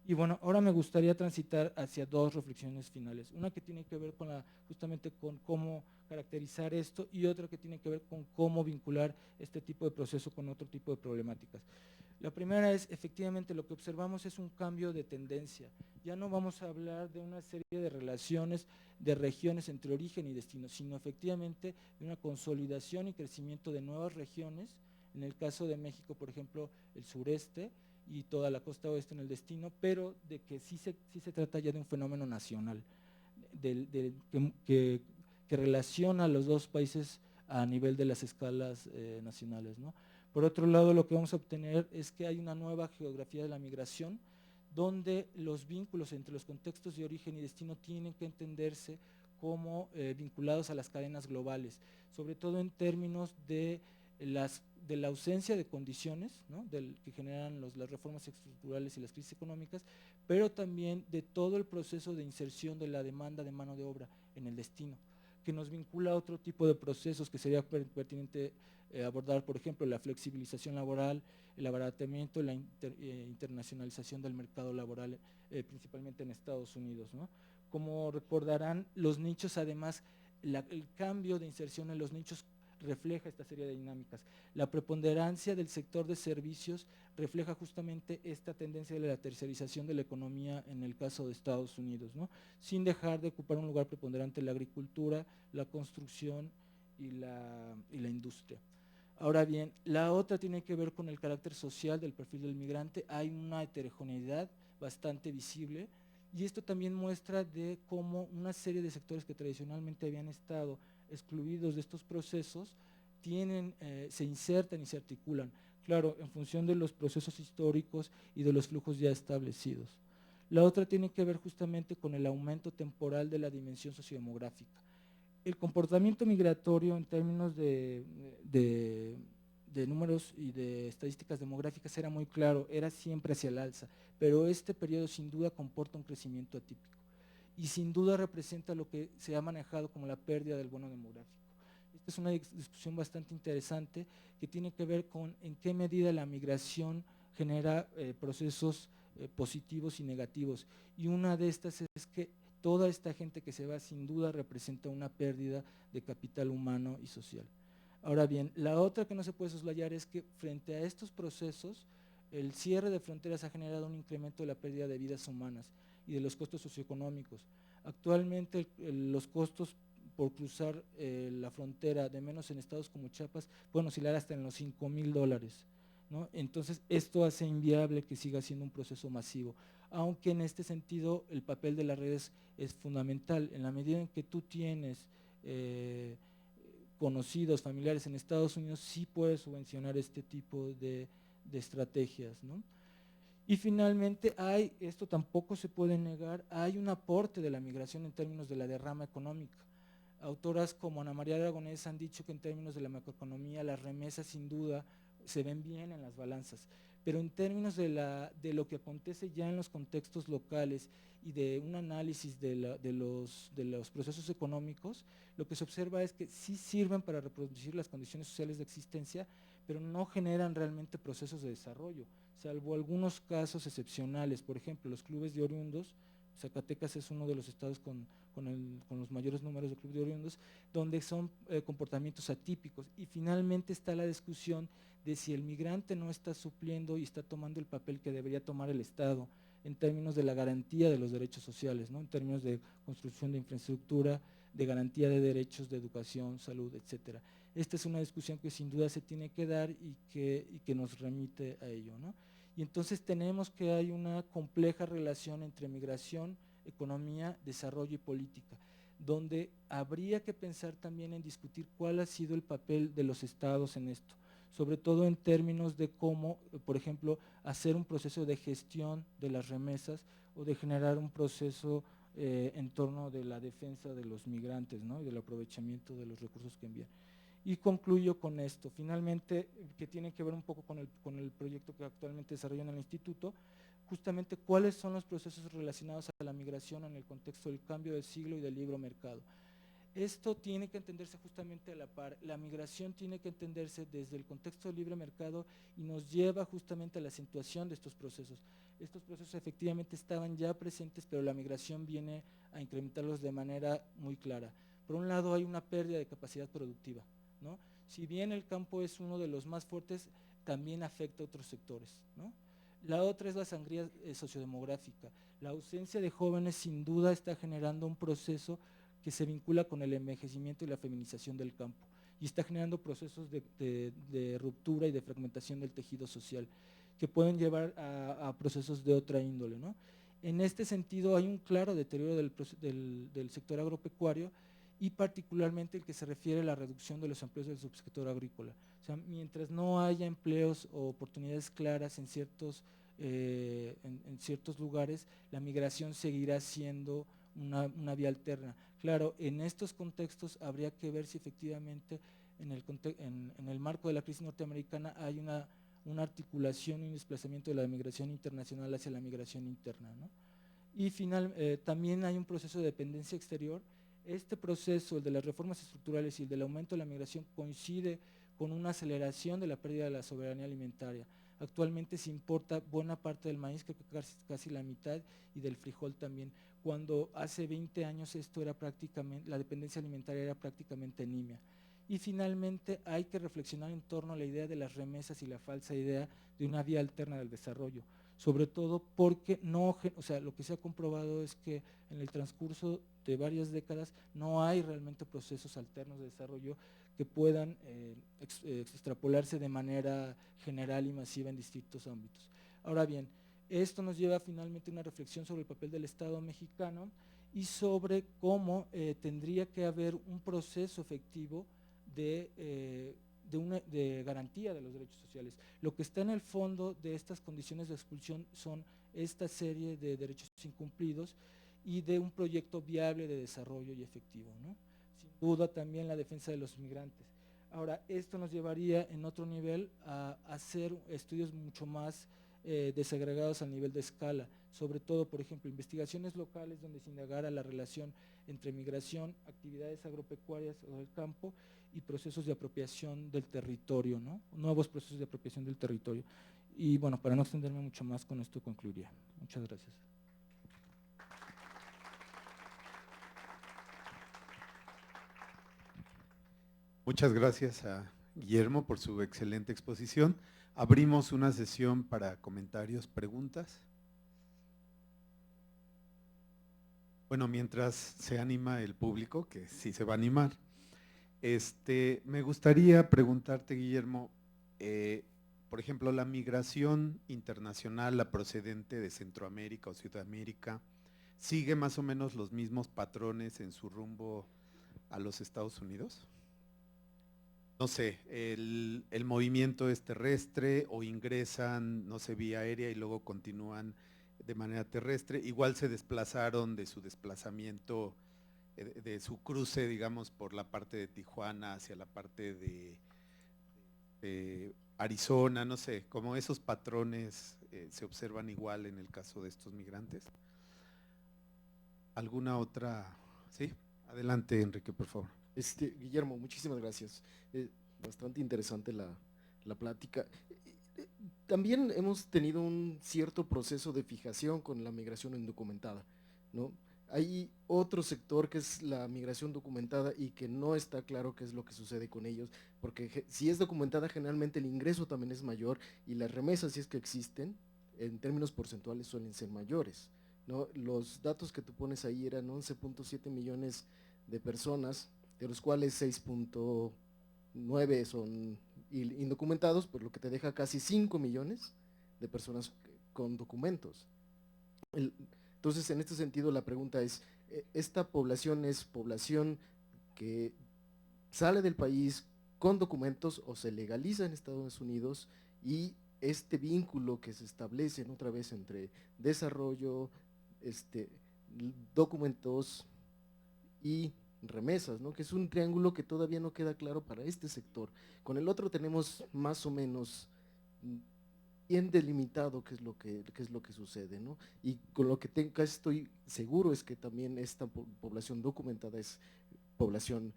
[SPEAKER 1] Y bueno, ahora me gustaría transitar hacia dos reflexiones finales. Una que tiene que ver con justamente con cómo caracterizar esto y otra que tiene que ver con cómo vincular este tipo de proceso con otro tipo de problemáticas. La primera es, efectivamente, lo que observamos es un cambio de tendencia. Ya no vamos a hablar de una serie de relaciones de regiones entre origen y destino, sino efectivamente de una consolidación y crecimiento de nuevas regiones. En el caso de México, por ejemplo, el sureste y toda la costa oeste en el destino, pero de que sí se trata ya de un fenómeno nacional, que relaciona a los dos países a nivel de las escalas nacionales, ¿no? Por otro lado, lo que vamos a obtener es que hay una nueva geografía de la migración, donde los vínculos entre los contextos de origen y destino tienen que entenderse como vinculados a las cadenas globales, sobre todo en términos de la ausencia de condiciones, ¿no? Que generan las reformas estructurales y las crisis económicas, pero también de todo el proceso de inserción de la demanda de mano de obra en el destino, que nos vincula a otro tipo de procesos que sería pertinente abordar, por ejemplo, la flexibilización laboral, el abaratamiento y la internacionalización del mercado laboral, principalmente en Estados Unidos, ¿no? Como recordarán, los nichos, además, el cambio de inserción en los nichos refleja esta serie de dinámicas. La preponderancia del sector de servicios refleja justamente esta tendencia de la tercerización de la economía en el caso de Estados Unidos, ¿no? Sin dejar de ocupar un lugar preponderante la agricultura, la construcción y la industria. Ahora bien, la otra tiene que ver con el carácter social del perfil del migrante. Hay una heterogeneidad bastante visible y esto también muestra de cómo una serie de sectores que tradicionalmente habían estado excluidos de estos procesos se insertan y se articulan, claro, en función de los procesos históricos y de los flujos ya establecidos. La otra tiene que ver justamente con el aumento temporal de la dimensión sociodemográfica. El comportamiento migratorio en términos de números y de estadísticas demográficas era muy claro, era siempre hacia el alza, pero este periodo sin duda comporta un crecimiento atípico y sin duda representa lo que se ha manejado como la pérdida del bono demográfico. Esta es una discusión bastante interesante que tiene que ver con en qué medida la migración genera procesos positivos y negativos, y una de estas es que toda esta gente que se va sin duda representa una pérdida de capital humano y social. Ahora bien, la otra que no se puede soslayar es que frente a estos procesos, el cierre de fronteras ha generado un incremento de la pérdida de vidas humanas y de los costos socioeconómicos. Actualmente los costos por cruzar la frontera, de menos en estados como Chiapas, pueden oscilar hasta en los $5,000, ¿no? Entonces esto hace inviable que siga siendo un proceso masivo, aunque en este sentido el papel de las redes es fundamental, en la medida en que tú tienes conocidos, familiares en Estados Unidos, sí puedes subvencionar este tipo de estrategias, ¿no? Y finalmente esto tampoco se puede negar, hay un aporte de la migración en términos de la derrama económica. Autoras como Ana María Aragonés han dicho que en términos de la macroeconomía las remesas sin duda se ven bien en las balanzas, pero en términos de lo que acontece ya en los contextos locales y de un análisis de los procesos económicos, lo que se observa es que sí sirven para reproducir las condiciones sociales de existencia, pero no generan realmente procesos de desarrollo, salvo algunos casos excepcionales. Por ejemplo, los clubes de oriundos, Zacatecas es uno de los estados con los mayores números de clubes de oriundos, donde son comportamientos atípicos. Y finalmente está la discusión de si el migrante no está supliendo y está tomando el papel que debería tomar el Estado en términos de la garantía de los derechos sociales, ¿no? En términos de construcción de infraestructura, de garantía de derechos, de educación, salud, etcétera. Esta es una discusión que sin duda se tiene que dar y que nos remite a ello, ¿no? Y entonces tenemos que hay una compleja relación entre migración, economía, desarrollo y política, donde habría que pensar también en discutir cuál ha sido el papel de los estados en esto, sobre todo en términos de cómo, por ejemplo, hacer un proceso de gestión de las remesas o de generar un proceso en torno de la defensa de los migrantes, ¿no? Y del aprovechamiento de los recursos que envían. Y concluyo con esto, finalmente, que tiene que ver un poco con el proyecto que actualmente desarrolla en el instituto, justamente cuáles son los procesos relacionados a la migración en el contexto del cambio del siglo y del libre mercado. Esto tiene que entenderse justamente a la par, la migración tiene que entenderse desde el contexto del libre mercado y nos lleva justamente a la acentuación de estos procesos. Estos procesos efectivamente estaban ya presentes, pero la migración viene a incrementarlos de manera muy clara. Por un lado hay una pérdida de capacidad productiva, ¿no? Si bien el campo es uno de los más fuertes, también afecta a otros sectores, ¿no? La otra es la sangría sociodemográfica. La ausencia de jóvenes sin duda está generando un proceso que se vincula con el envejecimiento y la feminización del campo y está generando procesos de ruptura y de fragmentación del tejido social que pueden llevar a procesos de otra índole, ¿no? En este sentido hay un claro deterioro del sector agropecuario y particularmente el que se refiere a la reducción de los empleos del subsector agrícola. O sea, mientras no haya empleos o oportunidades claras en ciertos lugares, la migración seguirá siendo una vía alterna. Claro, en estos contextos habría que ver si efectivamente en el marco de la crisis norteamericana hay una articulación y un desplazamiento de la migración internacional hacia la migración interna, ¿no? Y también hay un proceso de dependencia exterior. Este proceso, el de las reformas estructurales y el del aumento de la migración, coincide con una aceleración de la pérdida de la soberanía alimentaria. Actualmente se importa buena parte del maíz, creo que casi la mitad, y del frijol también, cuando hace 20 años esto era prácticamente, la dependencia alimentaria era prácticamente nimia. Y finalmente hay que reflexionar en torno a la idea de las remesas y la falsa idea de una vía alterna del desarrollo, sobre todo porque lo que se ha comprobado es que en el transcurso de varias décadas no hay realmente procesos alternos de desarrollo que puedan extrapolarse de manera general y masiva en distintos ámbitos. Ahora bien, esto nos lleva finalmente a una reflexión sobre el papel del Estado mexicano y sobre cómo tendría que haber un proceso efectivo de garantía de los derechos sociales. Lo que está en el fondo de estas condiciones de expulsión son esta serie de derechos incumplidos y de un proyecto viable de desarrollo y efectivo, ¿no? Sin duda también la defensa de los migrantes. Ahora, esto nos llevaría en otro nivel a hacer estudios mucho más desagregados a nivel de escala, sobre todo, por ejemplo, investigaciones locales donde se indagara la relación entre migración, actividades agropecuarias o del campo y procesos de apropiación del territorio, ¿no? Nuevos procesos de apropiación del territorio. Y bueno, para no extenderme mucho más, con esto concluiría. Muchas gracias.
[SPEAKER 2] Muchas gracias a Guillermo por su excelente exposición. Abrimos una sesión para comentarios, preguntas. Bueno, mientras se anima el público, que sí se va a animar, me gustaría preguntarte, Guillermo, por ejemplo, la migración internacional, la procedente de Centroamérica o Sudamérica, ¿sigue más o menos los mismos patrones en su rumbo a los Estados Unidos? No sé, el movimiento es terrestre o ingresan, no sé, vía aérea y luego continúan de manera terrestre. Igual se desplazaron de su desplazamiento, de su cruce, digamos, por la parte de Tijuana hacia la parte de Arizona, no sé, como esos patrones se observan igual en el caso de estos migrantes. ¿Alguna otra? Sí, adelante, Enrique, por favor.
[SPEAKER 3] Guillermo, muchísimas gracias. Bastante interesante la plática. También hemos tenido un cierto proceso de fijación con la migración indocumentada, ¿no? Hay otro sector que es la migración documentada y que no está claro qué es lo que sucede con ellos, porque si es documentada generalmente el ingreso también es mayor y las remesas, si es que existen, en términos porcentuales suelen ser mayores, ¿no? Los datos que tú pones ahí eran 11.7 millones de personas, de los cuales 6.9 son indocumentados, por lo que te deja casi 5 millones de personas con documentos. Entonces, en este sentido, la pregunta es, ¿esta población es población que sale del país con documentos o se legaliza en Estados Unidos, y este vínculo que se establece otra vez entre desarrollo, documentos y remesas, ¿no? Que es un triángulo que todavía no queda claro para este sector? Con el otro tenemos más o menos bien delimitado qué es lo que sucede, ¿no? Y con lo que casi estoy seguro es que también esta población documentada es población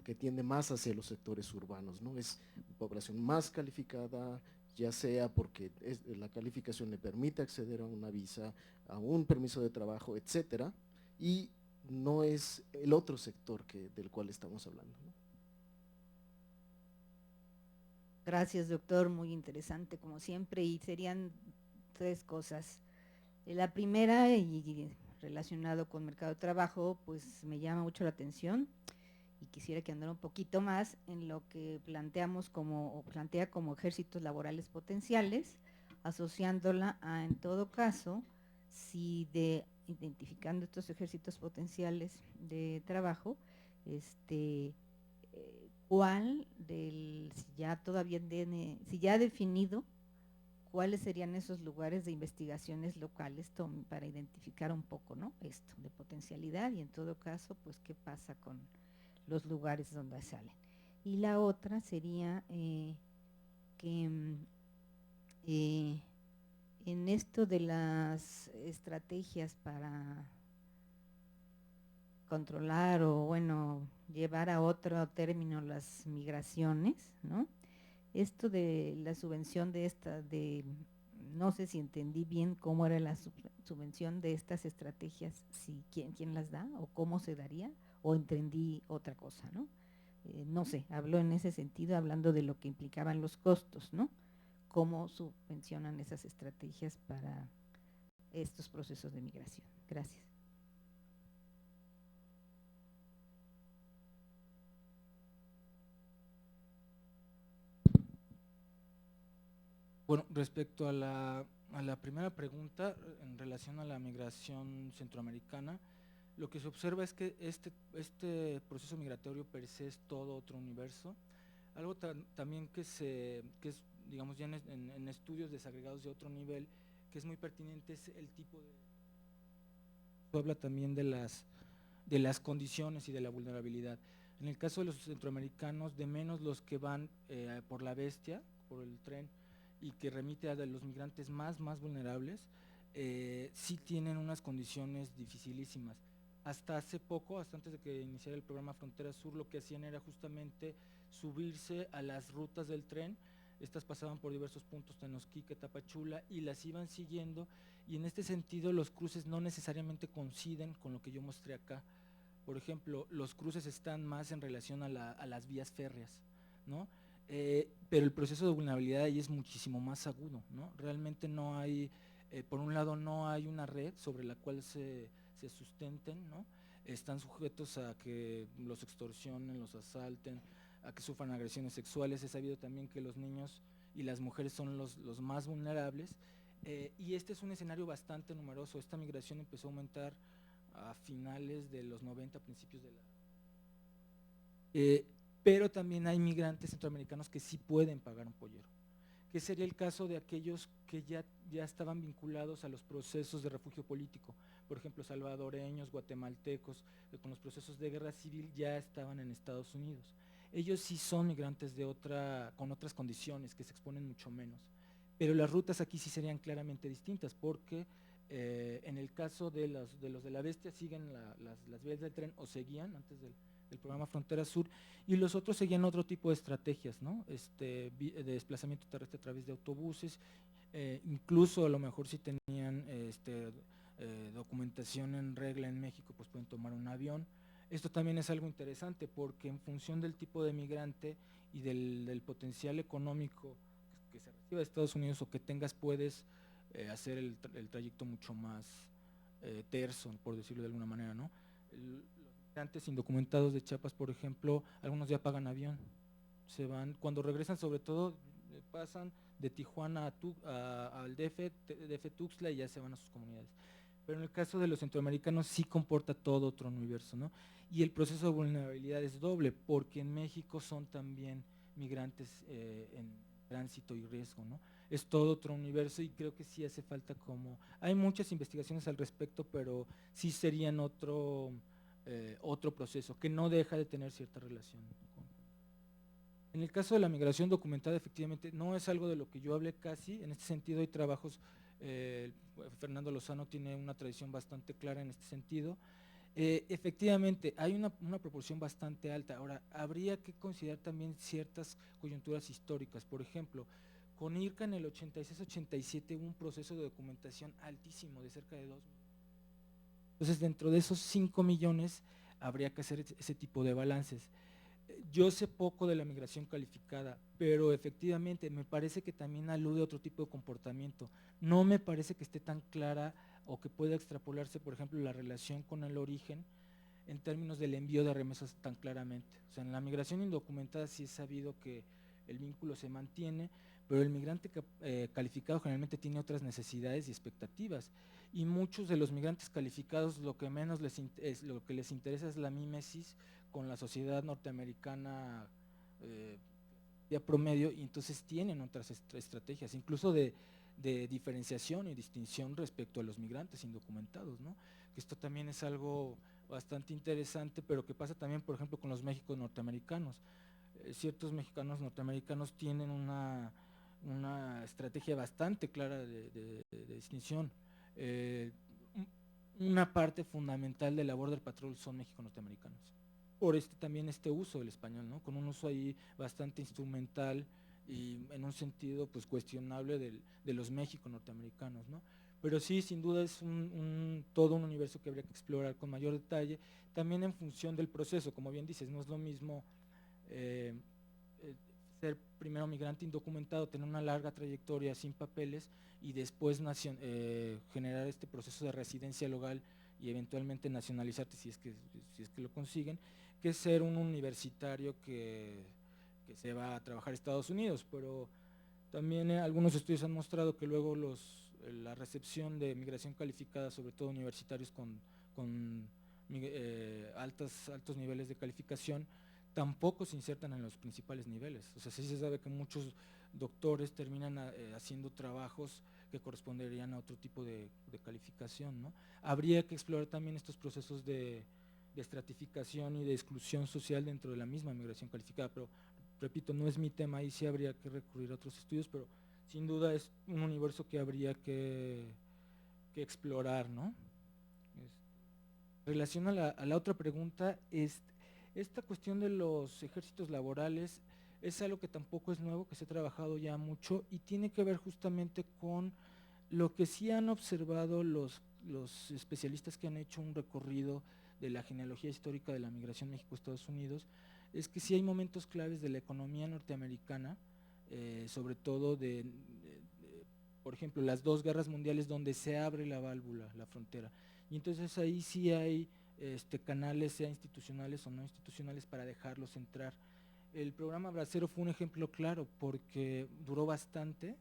[SPEAKER 3] que tiende más hacia los sectores urbanos, ¿no? Es población más calificada, ya sea porque la calificación le permite acceder a una visa, a un permiso de trabajo, etcétera, y no es el otro sector del cual estamos hablando, ¿no?
[SPEAKER 4] Gracias, doctor, muy interesante como siempre, y serían 3 cosas. La primera, y relacionado con mercado de trabajo, pues me llama mucho la atención y quisiera que andara un poquito más en lo que planteamos o plantea como ejércitos laborales potenciales, asociándola a, en todo caso, si identificando estos ejércitos potenciales de trabajo, cuál si ya ha definido cuáles serían esos lugares de investigaciones locales para identificar un poco, ¿no?, esto de potencialidad, y en todo caso, pues qué pasa con los lugares donde salen. Y la otra sería que en esto de las estrategias para controlar o, bueno, llevar a otro término las migraciones, ¿no? Esto de la subvención no sé si entendí bien cómo era la subvención de estas estrategias, si quién las da o cómo se daría, o entendí otra cosa, ¿no? No sé, habló en ese sentido, hablando de lo que implicaban los costos, ¿no? Cómo subvencionan esas estrategias para estos procesos de migración. Gracias.
[SPEAKER 1] Bueno, respecto a la primera pregunta, en relación a la migración centroamericana, lo que se observa es que este proceso migratorio per se es todo otro universo. Algo también que es, digamos, ya en estudios desagregados de otro nivel, que es muy pertinente, es el tipo de… Habla también de las condiciones y de la vulnerabilidad. En el caso de los centroamericanos, de menos los que van por la bestia, por el tren, y que remite a los migrantes más vulnerables, sí tienen unas condiciones dificilísimas. Hasta hace poco, hasta antes de que iniciara el programa Frontera Sur, lo que hacían era justamente subirse a las rutas del tren. Estas pasaban por diversos puntos, Tenosquique, Tapachula, y las iban siguiendo, y en este sentido los cruces no necesariamente coinciden con lo que yo mostré acá. Por ejemplo, los cruces están más en relación a las vías férreas, ¿no? Pero el proceso de vulnerabilidad ahí es muchísimo más agudo, ¿no? Realmente no hay, por un lado no hay una red sobre la cual se sustenten, ¿no? Están sujetos a que los extorsionen, los asalten, a que sufran agresiones sexuales. Es sabido también que los niños y las mujeres son los más vulnerables, y este es un escenario bastante numeroso. Esta migración empezó a aumentar a finales de los 90, principios de la… pero también hay migrantes centroamericanos que sí pueden pagar un pollero, que sería el caso de aquellos que ya estaban vinculados a los procesos de refugio político, por ejemplo, salvadoreños, guatemaltecos, que con los procesos de guerra civil ya estaban en Estados Unidos. Ellos sí son migrantes con otras condiciones, que se exponen mucho menos, pero las rutas aquí sí serían claramente distintas, porque en el caso de los de la bestia siguen las vías del tren, o seguían antes del programa Frontera Sur, y los otros seguían otro tipo de estrategias, ¿no? De desplazamiento terrestre a través de autobuses, incluso a lo mejor si tenían documentación en regla en México, pues pueden tomar un avión. Esto también es algo interesante, porque en función del tipo de migrante y del potencial económico que se reciba de Estados Unidos o que tengas, puedes hacer el trayecto mucho más terso, por decirlo de alguna manera, ¿no? Los migrantes indocumentados de Chiapas, por ejemplo, algunos ya pagan avión, se van, cuando regresan sobre todo pasan de Tijuana al DF Tuxtla y ya se van a sus comunidades. Pero en el caso de los centroamericanos sí comporta todo otro universo, ¿no? Y el proceso de vulnerabilidad es doble, porque en México son también migrantes en tránsito y riesgo, ¿no? Es todo otro universo y creo que sí hace falta hay muchas investigaciones al respecto, pero sí serían otro proceso que no deja de tener cierta relación. En el caso de la migración documentada, efectivamente, no es algo de lo que yo hablé casi, en este sentido hay trabajos, Fernando Lozano tiene una tradición bastante clara en este sentido. Efectivamente, hay una proporción bastante alta. Ahora, habría que considerar también ciertas coyunturas históricas. Por ejemplo, con IRCA en el 86-87 hubo un proceso de documentación altísimo de cerca de 2 millones. Entonces, dentro de esos 5 millones habría que hacer ese tipo de balances. Yo sé poco de la migración calificada, pero efectivamente me parece que también alude a otro tipo de comportamiento. No me parece que esté tan clara o que pueda extrapolarse, por ejemplo, la relación con el origen en términos del envío de remesas tan claramente. O sea, en la migración indocumentada sí es sabido que el vínculo se mantiene, pero el migrante calificado generalmente tiene otras necesidades y expectativas. Y muchos de los migrantes calificados lo que les interesa es la mímesis con la sociedad norteamericana de promedio, y entonces tienen otras estrategias, incluso de diferenciación y distinción respecto a los migrantes indocumentados, ¿no? Que esto también es algo bastante interesante, pero que pasa también, por ejemplo, con los Méxicos norteamericanos. Ciertos mexicanos norteamericanos tienen una estrategia bastante clara de distinción. Una parte fundamental de la Border Patrol son México norteamericanos. Por también este uso del español, ¿no? Con un uso ahí bastante instrumental y en un sentido pues cuestionable de los México norteamericanos, ¿no? Pero sí, sin duda es todo un universo que habría que explorar con mayor detalle, también en función del proceso, como bien dices, no es lo mismo ser primero migrante indocumentado, tener una larga trayectoria sin papeles y después generar este proceso de residencia legal y eventualmente nacionalizarte si es que lo consiguen, que ser un universitario que se va a trabajar a Estados Unidos. Pero también algunos estudios han mostrado que luego la recepción de migración calificada, sobre todo universitarios con altos niveles de calificación, tampoco se insertan en los principales niveles. O sea, sí se sabe que muchos doctores terminan haciendo trabajos que corresponderían a otro tipo de calificación, ¿no? Habría que explorar también estos procesos de estratificación y de exclusión social dentro de la misma migración calificada, pero repito, no es mi tema, ahí sí habría que recurrir a otros estudios, pero sin duda es un universo que habría que explorar, ¿no? En relación a la otra pregunta, esta cuestión de los ejércitos laborales es algo que tampoco es nuevo, que se ha trabajado ya mucho y tiene que ver justamente con lo que sí han observado los especialistas que han hecho un recorrido de la genealogía histórica de la migración México-Estados Unidos, es que sí hay momentos claves de la economía norteamericana, sobre todo por ejemplo, las 2 guerras mundiales donde se abre la válvula, la frontera. Y entonces ahí sí hay canales, sea institucionales o no institucionales, para dejarlos entrar. El programa Bracero fue un ejemplo claro porque duró bastante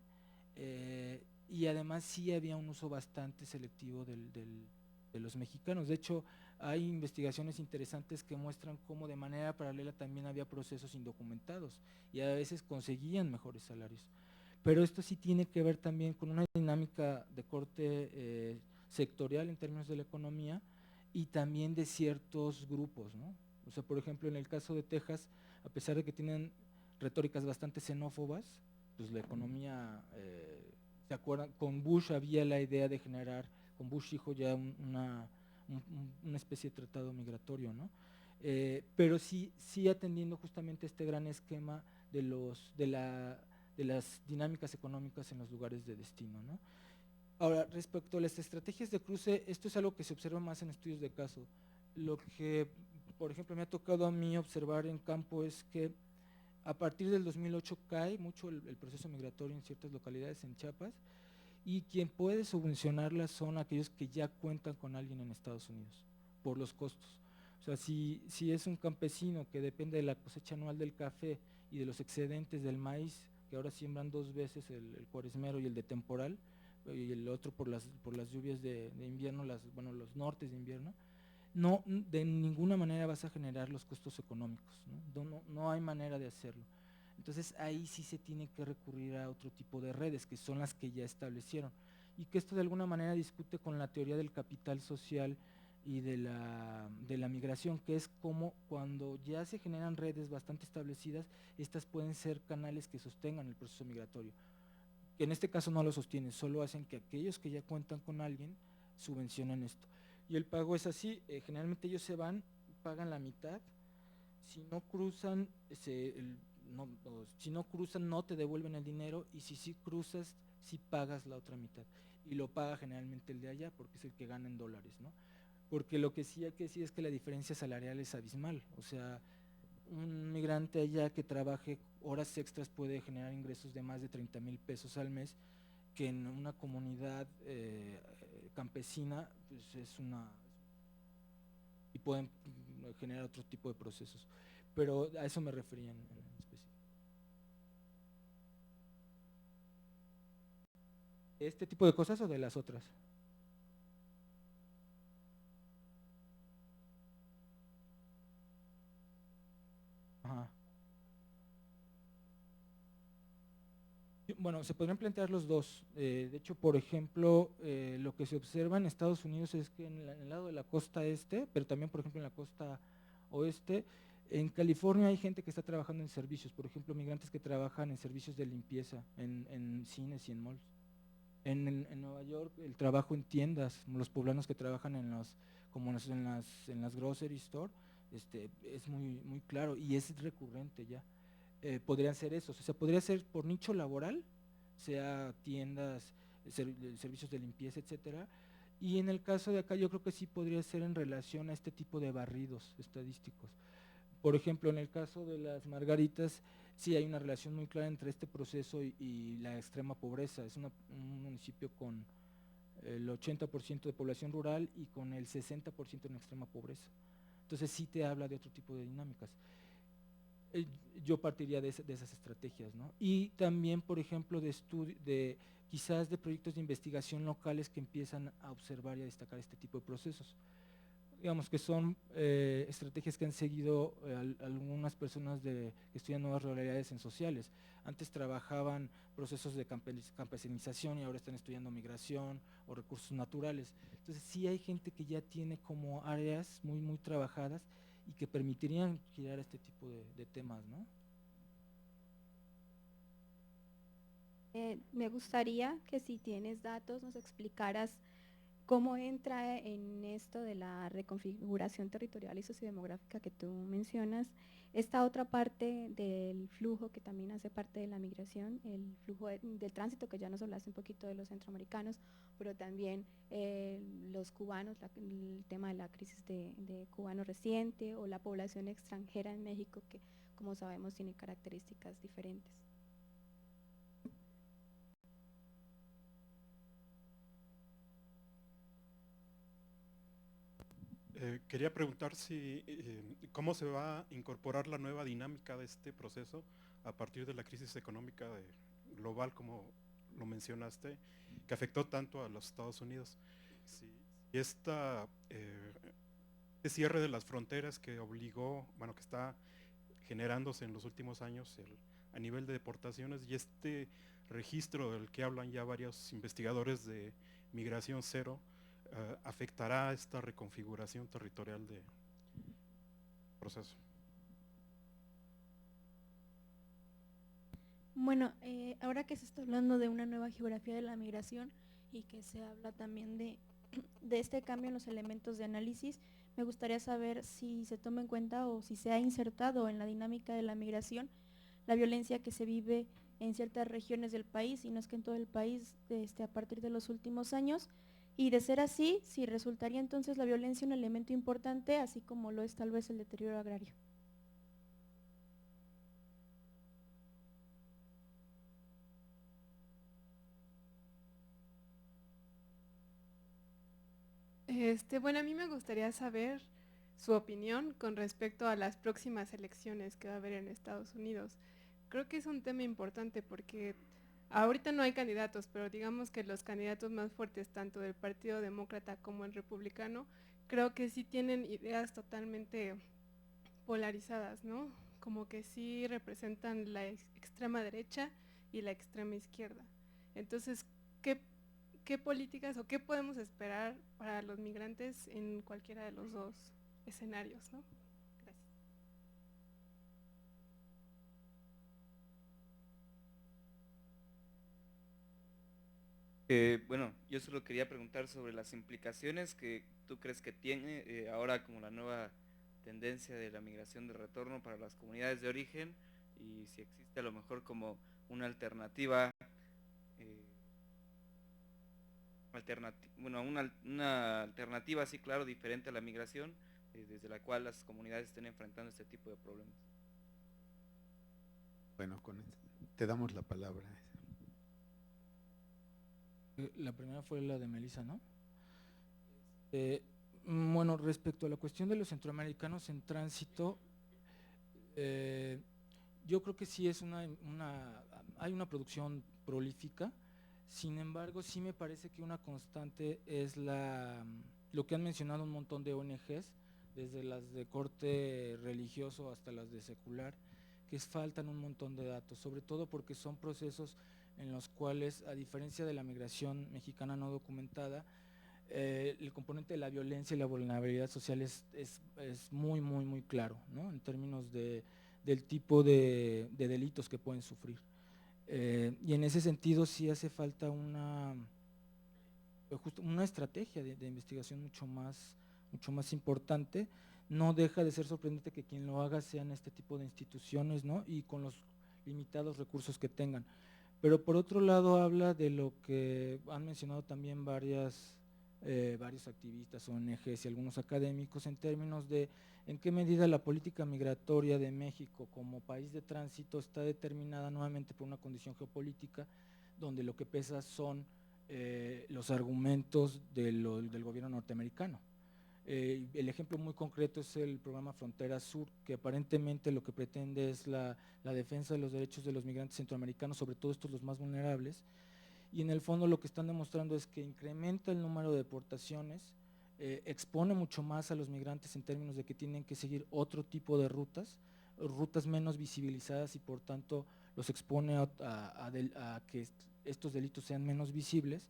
[SPEAKER 1] y además sí había un uso bastante selectivo de los mexicanos. De hecho, hay investigaciones interesantes que muestran cómo de manera paralela también había procesos indocumentados y a veces conseguían mejores salarios. Pero esto sí tiene que ver también con una dinámica de corte sectorial en términos de la economía y también de ciertos grupos, ¿no? O sea, por ejemplo, en el caso de Texas, a pesar de que tienen retóricas bastante xenófobas, pues la economía, ¿se acuerdan? Con Bush había la idea de generar, con Bush hijo ya una especie de tratado migratorio, ¿no? Pero sí atendiendo justamente este gran esquema de las dinámicas económicas en los lugares de destino, ¿no? Ahora, respecto a las estrategias de cruce, esto es algo que se observa más en estudios de caso. Lo que, por ejemplo, me ha tocado a mí observar en campo es que a partir del 2008 cae mucho el proceso migratorio en ciertas localidades en Chiapas, y quien puede subvencionarlas son aquellos que ya cuentan con alguien en Estados Unidos, por los costos. O sea, si es un campesino que depende de la cosecha anual del café y de los excedentes del maíz, que ahora siembran 2 veces el cuaresmero y el de temporal, y el otro por las lluvias de invierno, los nortes de invierno, no, de ninguna manera vas a generar los costos económicos, no hay manera de hacerlo. Entonces ahí sí se tiene que recurrir a otro tipo de redes, que son las que ya establecieron, y que esto de alguna manera discute con la teoría del capital social y de la migración, que es como cuando ya se generan redes bastante establecidas, estas pueden ser canales que sostengan el proceso migratorio, que en este caso no lo sostienen, solo hacen que aquellos que ya cuentan con alguien subvencionen esto. Y el pago es así, generalmente ellos se van, pagan la mitad, si no cruzan, si no cruzan no te devuelven el dinero, y si sí cruzas, sí pagas la otra mitad, y lo paga generalmente el de allá, porque es el que gana en dólares, ¿no? Porque lo que sí hay que decir es que la diferencia salarial es abismal, o sea, un migrante allá que trabaje horas extras puede generar ingresos de más de 30,000 pesos al mes, que en una comunidad campesina pues y pueden generar otro tipo de procesos, pero a eso me refería en específico. ¿Este tipo de cosas o de las otras? Ajá. Bueno, se podrían plantear los dos. De hecho, por ejemplo, lo que se observa en Estados Unidos es que en el lado de la costa este, pero también, por ejemplo, en la costa oeste, en California hay gente que está trabajando en servicios, por ejemplo, migrantes que trabajan en servicios de limpieza, en cines y en malls. En Nueva York, el trabajo en tiendas, los poblanos que trabajan como en las grocery store, es muy claro y es recurrente ya. Podrían ser esos, o sea, podría ser por nicho laboral, sea tiendas, servicios de limpieza, etcétera. Y en el caso de acá yo creo que sí podría ser en relación a este tipo de barridos estadísticos. Por ejemplo, en el caso de las Margaritas, sí hay una relación muy clara entre este proceso y la extrema pobreza. Es un municipio con el 80% de población rural y con el 60% en extrema pobreza. Entonces sí te habla de otro tipo de dinámicas. Yo partiría de esas estrategias, ¿no? Y también, por ejemplo, quizás de proyectos de investigación locales que empiezan a observar y a destacar este tipo de procesos. Digamos que son estrategias que han seguido algunas personas que estudian nuevas realidades en sociales. Antes trabajaban procesos de campesinización y ahora están estudiando migración o recursos naturales. Entonces sí hay gente que ya tiene como áreas muy trabajadas y que permitirían girar este tipo de temas, ¿no?
[SPEAKER 5] Me gustaría que si tienes datos nos explicaras cómo entra en esto de la reconfiguración territorial y sociodemográfica que tú mencionas, esta otra parte del flujo que también hace parte de la migración, el flujo del tránsito, que ya nos hablaste un poquito de los centroamericanos, pero también los cubanos, el tema de la crisis de cubano reciente o la población extranjera en México, que como sabemos tiene características diferentes.
[SPEAKER 6] Quería preguntar cómo se va a incorporar la nueva dinámica de este proceso a partir de la crisis económica global, como lo mencionaste, que afectó tanto a los Estados Unidos. Si este cierre de las fronteras que obligó, bueno, que está generándose en los últimos años a nivel de deportaciones, y este registro del que hablan ya varios investigadores de migración cero, afectará esta reconfiguración territorial del proceso.
[SPEAKER 7] Bueno, ahora que se está hablando de una nueva geografía de la migración y que se habla también de este cambio en los elementos de análisis, me gustaría saber si se toma en cuenta o si se ha insertado en la dinámica de la migración la violencia que se vive en ciertas regiones del país, y no es que en todo el país, a partir de los últimos años. Y de ser así, si resultaría entonces la violencia un elemento importante, así como lo es tal vez el deterioro agrario.
[SPEAKER 8] Bueno, a mí me gustaría saber su opinión con respecto a las próximas elecciones que va a haber en Estados Unidos. Creo que es un tema importante porque ahorita no hay candidatos, pero digamos que los candidatos más fuertes, tanto del Partido Demócrata como el Republicano, creo que sí tienen ideas totalmente polarizadas, ¿no? Como que sí representan la extrema derecha y la extrema izquierda. Entonces, ¿qué políticas o qué podemos esperar para los migrantes en cualquiera de los dos escenarios, ¿no? Gracias.
[SPEAKER 9] Bueno, yo solo quería preguntar sobre las implicaciones que tú crees que tiene ahora como la nueva tendencia de la migración de retorno para las comunidades de origen y si existe a lo mejor como una alternativa, eh, bueno, una alternativa así claro, diferente a la migración, desde la cual las comunidades estén enfrentando este tipo de problemas.
[SPEAKER 2] Bueno, te damos la palabra.
[SPEAKER 1] La primera fue la de Melissa, ¿no? Bueno, respecto a la cuestión de los centroamericanos en tránsito, yo creo que sí es hay una producción prolífica. Sin embargo, sí me parece que una constante es lo que han mencionado un montón de ONGs, desde las de corte religioso hasta las de secular, que faltan un montón de datos, sobre todo porque son procesos en los cuales, a diferencia de la migración mexicana no documentada, el componente de la violencia y la vulnerabilidad social es muy, muy, muy claro, ¿no? En términos del tipo de delitos que pueden sufrir. Y en ese sentido sí hace falta una estrategia de investigación mucho más importante. No deja de ser sorprendente que quien lo haga sean este tipo de instituciones, ¿no? Y con los limitados recursos que tengan. Pero por otro lado habla de lo que han mencionado también varios activistas, ONGs y algunos académicos en términos de en qué medida la política migratoria de México como país de tránsito está determinada nuevamente por una condición geopolítica donde lo que pesa son los argumentos del gobierno norteamericano. El ejemplo muy concreto es el programa Frontera Sur, que aparentemente lo que pretende es la defensa de los derechos de los migrantes centroamericanos, sobre todo estos los más vulnerables, y en el fondo lo que están demostrando es que incrementa el número de deportaciones, expone mucho más a los migrantes en términos de que tienen que seguir otro tipo de rutas menos visibilizadas y por tanto los expone a que estos delitos sean menos visibles.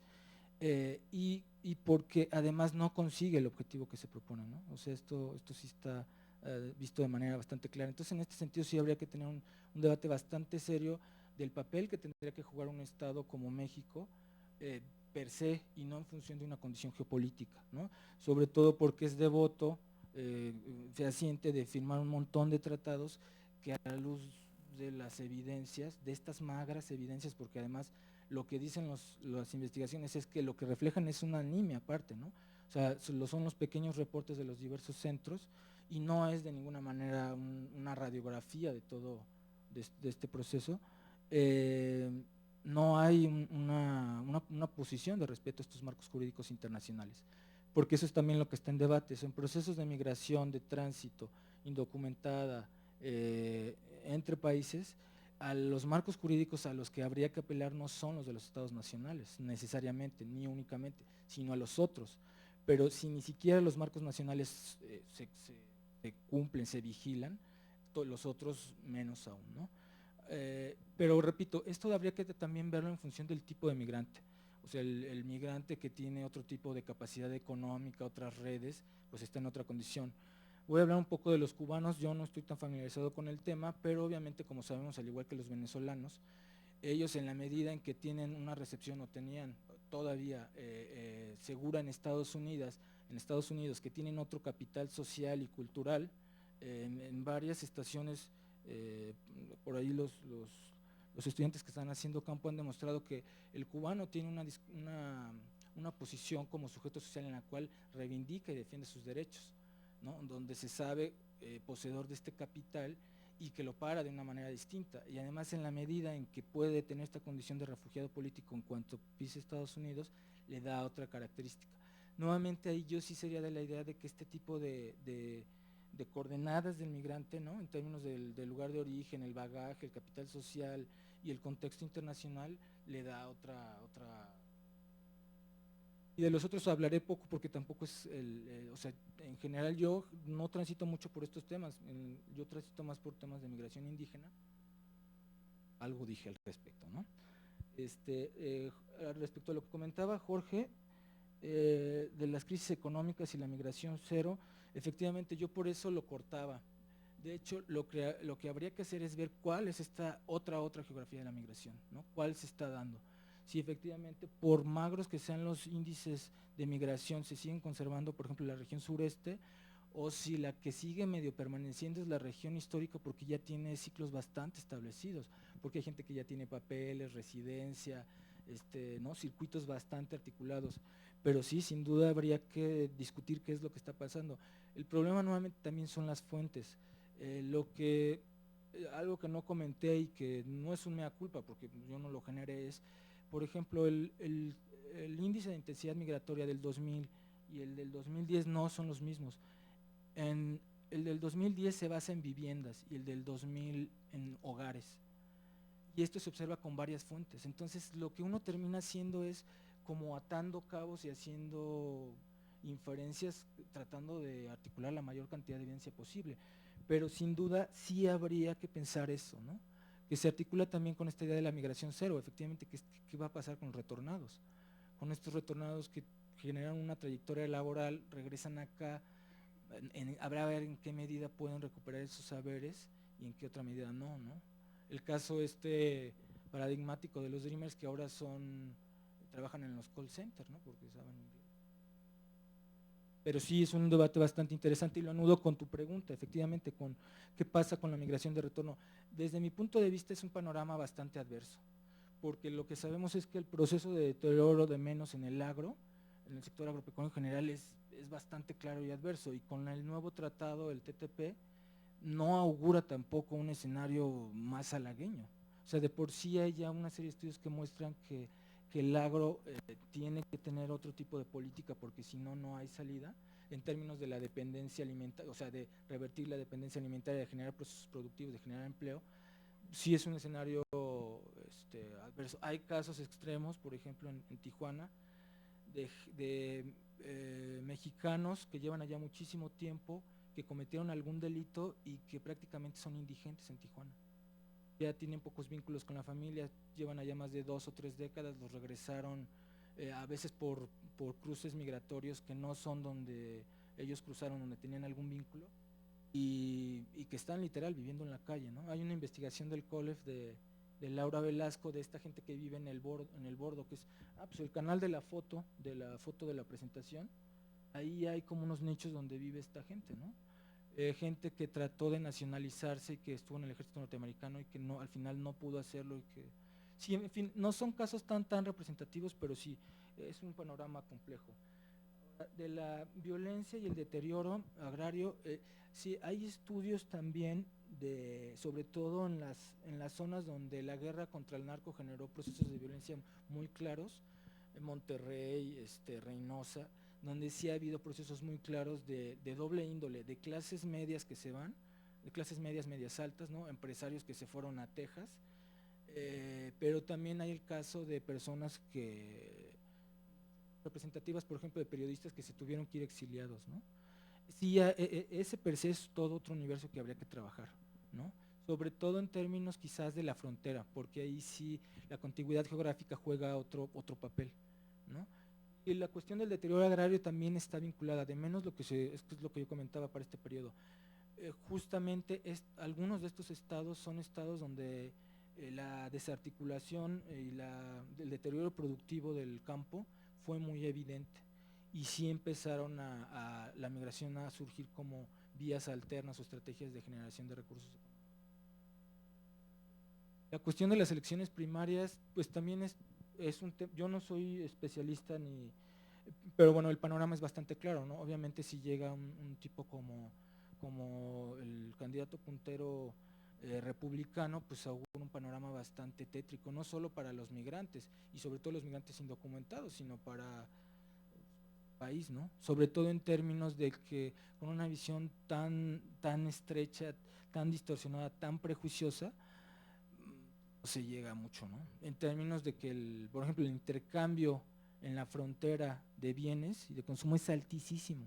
[SPEAKER 1] Y porque además no consigue el objetivo que se propone, ¿no? O sea, esto sí está visto de manera bastante clara. Entonces, en este sentido sí habría que tener un debate bastante serio del papel que tendría que jugar un Estado como México per se y no en función de una condición geopolítica, ¿no? Sobre todo porque es devoto fehaciente de firmar un montón de tratados que a la luz de las evidencias, de estas magras evidencias, porque además lo que dicen las investigaciones es que lo que reflejan es una anemia aparte, ¿no? O sea, son los pequeños reportes de los diversos centros y no es de ninguna manera una radiografía de todo de este proceso. No hay una posición de respeto a estos marcos jurídicos internacionales, porque eso es también lo que está en debate. Son procesos de migración, de tránsito, indocumentada, entre países. A los marcos jurídicos a los que habría que apelar no son los de los estados nacionales, necesariamente, ni únicamente, sino a los otros. Pero si ni siquiera los marcos nacionales se cumplen, se vigilan, los otros menos aún, ¿no? Pero repito, esto habría que también verlo en función del tipo de migrante. O sea, el migrante que tiene otro tipo de capacidad económica, otras redes, pues está en otra condición. Voy a hablar un poco de los cubanos, yo no estoy tan familiarizado con el tema, pero obviamente, como sabemos, al igual que los venezolanos, ellos en la medida en que tienen una recepción o tenían todavía segura en Estados Unidos, que tienen otro capital social y cultural, en varias estaciones, por ahí los estudiantes que están haciendo campo han demostrado que el cubano tiene una posición como sujeto social en la cual reivindica y defiende sus derechos, ¿no? Donde se sabe poseedor de este capital y que lo para de una manera distinta. Y además en la medida en que puede tener esta condición de refugiado político en cuanto pise Estados Unidos, le da otra característica. nuevamente ahí yo sí sería de la idea de que este tipo de coordenadas del migrante, ¿no? En términos del lugar de origen, el bagaje, el capital social y el contexto internacional, le da otra. Y de los otros hablaré poco porque tampoco es o sea, en general yo no transito mucho por estos temas, yo transito más por temas de migración indígena, algo dije al respecto, ¿no? Respecto a lo que comentaba Jorge, de las crisis económicas y la migración cero, efectivamente yo por eso lo cortaba. De hecho, lo que habría que hacer es ver cuál es esta otra geografía de la migración, ¿no? ¿Cuál se está dando? Si efectivamente, por magros que sean los índices de migración, se siguen conservando, por ejemplo, la región sureste, o si la que sigue medio permaneciendo es la región histórica porque ya tiene ciclos bastante establecidos, porque hay gente que ya tiene papeles, residencia, ¿no? Circuitos bastante articulados, pero sí, sin duda habría que discutir qué es lo que está pasando. El problema nuevamente también son las fuentes. Algo que no comenté y que no es un mea culpa porque yo no lo generé es, por ejemplo, el índice de intensidad migratoria del 2000 y el del 2010 no son los mismos. El del 2010 se basa en viviendas y el del 2000 en hogares. Y esto se observa con varias fuentes. Entonces, lo que uno termina haciendo es como atando cabos y haciendo inferencias, tratando de articular la mayor cantidad de evidencia posible. Pero sin duda sí habría que pensar eso, ¿no? Que se articula también con esta idea de la migración cero, efectivamente, ¿qué va a pasar con los retornados? Con estos retornados que generan una trayectoria laboral, regresan acá, habrá a ver en qué medida pueden recuperar esos saberes y en qué otra medida no, ¿no? El caso paradigmático de los Dreamers que ahora trabajan en los call centers, ¿no? Porque saben inglés. Pero sí es un debate bastante interesante y lo anudo con tu pregunta, efectivamente, con qué pasa con la migración de retorno. Desde mi punto de vista es un panorama bastante adverso, porque lo que sabemos es que el proceso de deterioro de menos en el agro, en el sector agropecuario en general, es bastante claro y adverso, y con el nuevo tratado, el TTP, no augura tampoco un escenario más halagueño. O sea, de por sí hay ya una serie de estudios que muestran que el agro tiene que tener otro tipo de política porque si no, no hay salida en términos de la dependencia alimentaria, o sea, de revertir la dependencia alimentaria, de generar procesos productivos, de generar empleo. Sí es un escenario adverso. Hay casos extremos, por ejemplo, en Tijuana, de mexicanos que llevan allá muchísimo tiempo, que cometieron algún delito y que prácticamente son indigentes en Tijuana. Ya tienen pocos vínculos con la familia, llevan allá más de 2 o 3 décadas, los regresaron a veces por cruces migratorios que no son donde ellos cruzaron, donde tenían algún vínculo, y que están literal viviendo en la calle, ¿no? Hay una investigación del COLEF de Laura Velasco, de esta gente que vive en el bordo, que es pues el canal de la foto de la presentación. Ahí hay como unos nichos donde vive esta gente, ¿no? Gente que trató de nacionalizarse y que estuvo en el ejército norteamericano y que al final no pudo hacerlo y que sí, en fin, no son casos tan representativos, pero sí es un panorama complejo. De la violencia y el deterioro agrario, sí hay estudios también sobre todo en las zonas donde la guerra contra el narco generó procesos de violencia muy claros, en Monterrey, Reynosa, donde sí ha habido procesos muy claros de doble índole, de clases medias que se van, de clases medias altas, ¿no? Empresarios que se fueron a Texas, pero también hay el caso de personas representativas, por ejemplo, de periodistas que se tuvieron que ir exiliados, ¿no? Sí, ese per se es todo otro universo que habría que trabajar, ¿no? Sobre todo en términos quizás de la frontera, porque ahí sí la contigüidad geográfica juega otro papel, ¿no? Y la cuestión del deterioro agrario también está vinculada, de menos es lo que yo comentaba para este periodo. Justamente algunos de estos estados son estados donde la desarticulación y el deterioro productivo del campo fue muy evidente y sí empezaron la migración a surgir como vías alternas o estrategias de generación de recursos. La cuestión de las elecciones primarias, pues también es un tema, yo no soy especialista pero bueno, el panorama es bastante claro, ¿no? Obviamente si llega un tipo como el candidato puntero republicano, pues augura un panorama bastante tétrico, no solo para los migrantes y sobre todo los migrantes indocumentados, sino para país, ¿no? Sobre todo en términos de que con una visión tan estrecha, tan distorsionada, tan prejuiciosa, se llega mucho, ¿no? En términos de que, por ejemplo, el intercambio en la frontera de bienes y de consumo es altísimo.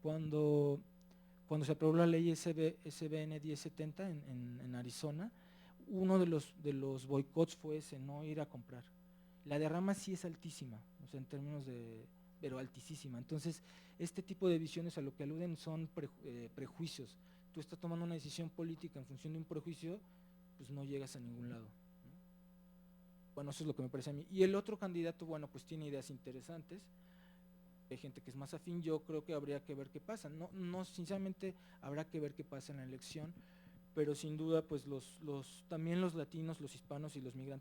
[SPEAKER 1] Cuando se aprobó la ley SBN 1070 en Arizona, uno de los boicots fue ese, no ir a comprar. La derrama sí es altísima, o sea, en términos de, pero altísima. Entonces, este tipo de visiones a lo que aluden son prejuicios. Tú estás tomando una decisión política en función de un prejuicio, pues no llegas a ningún lado, ¿no? Bueno, eso es lo que me parece a mí. Y el otro candidato, bueno, pues tiene ideas interesantes. Hay gente que es más afín, yo creo que habría que ver qué pasa. No sinceramente habrá que ver qué pasa en la elección, pero sin duda pues también los latinos, los hispanos y los migrantes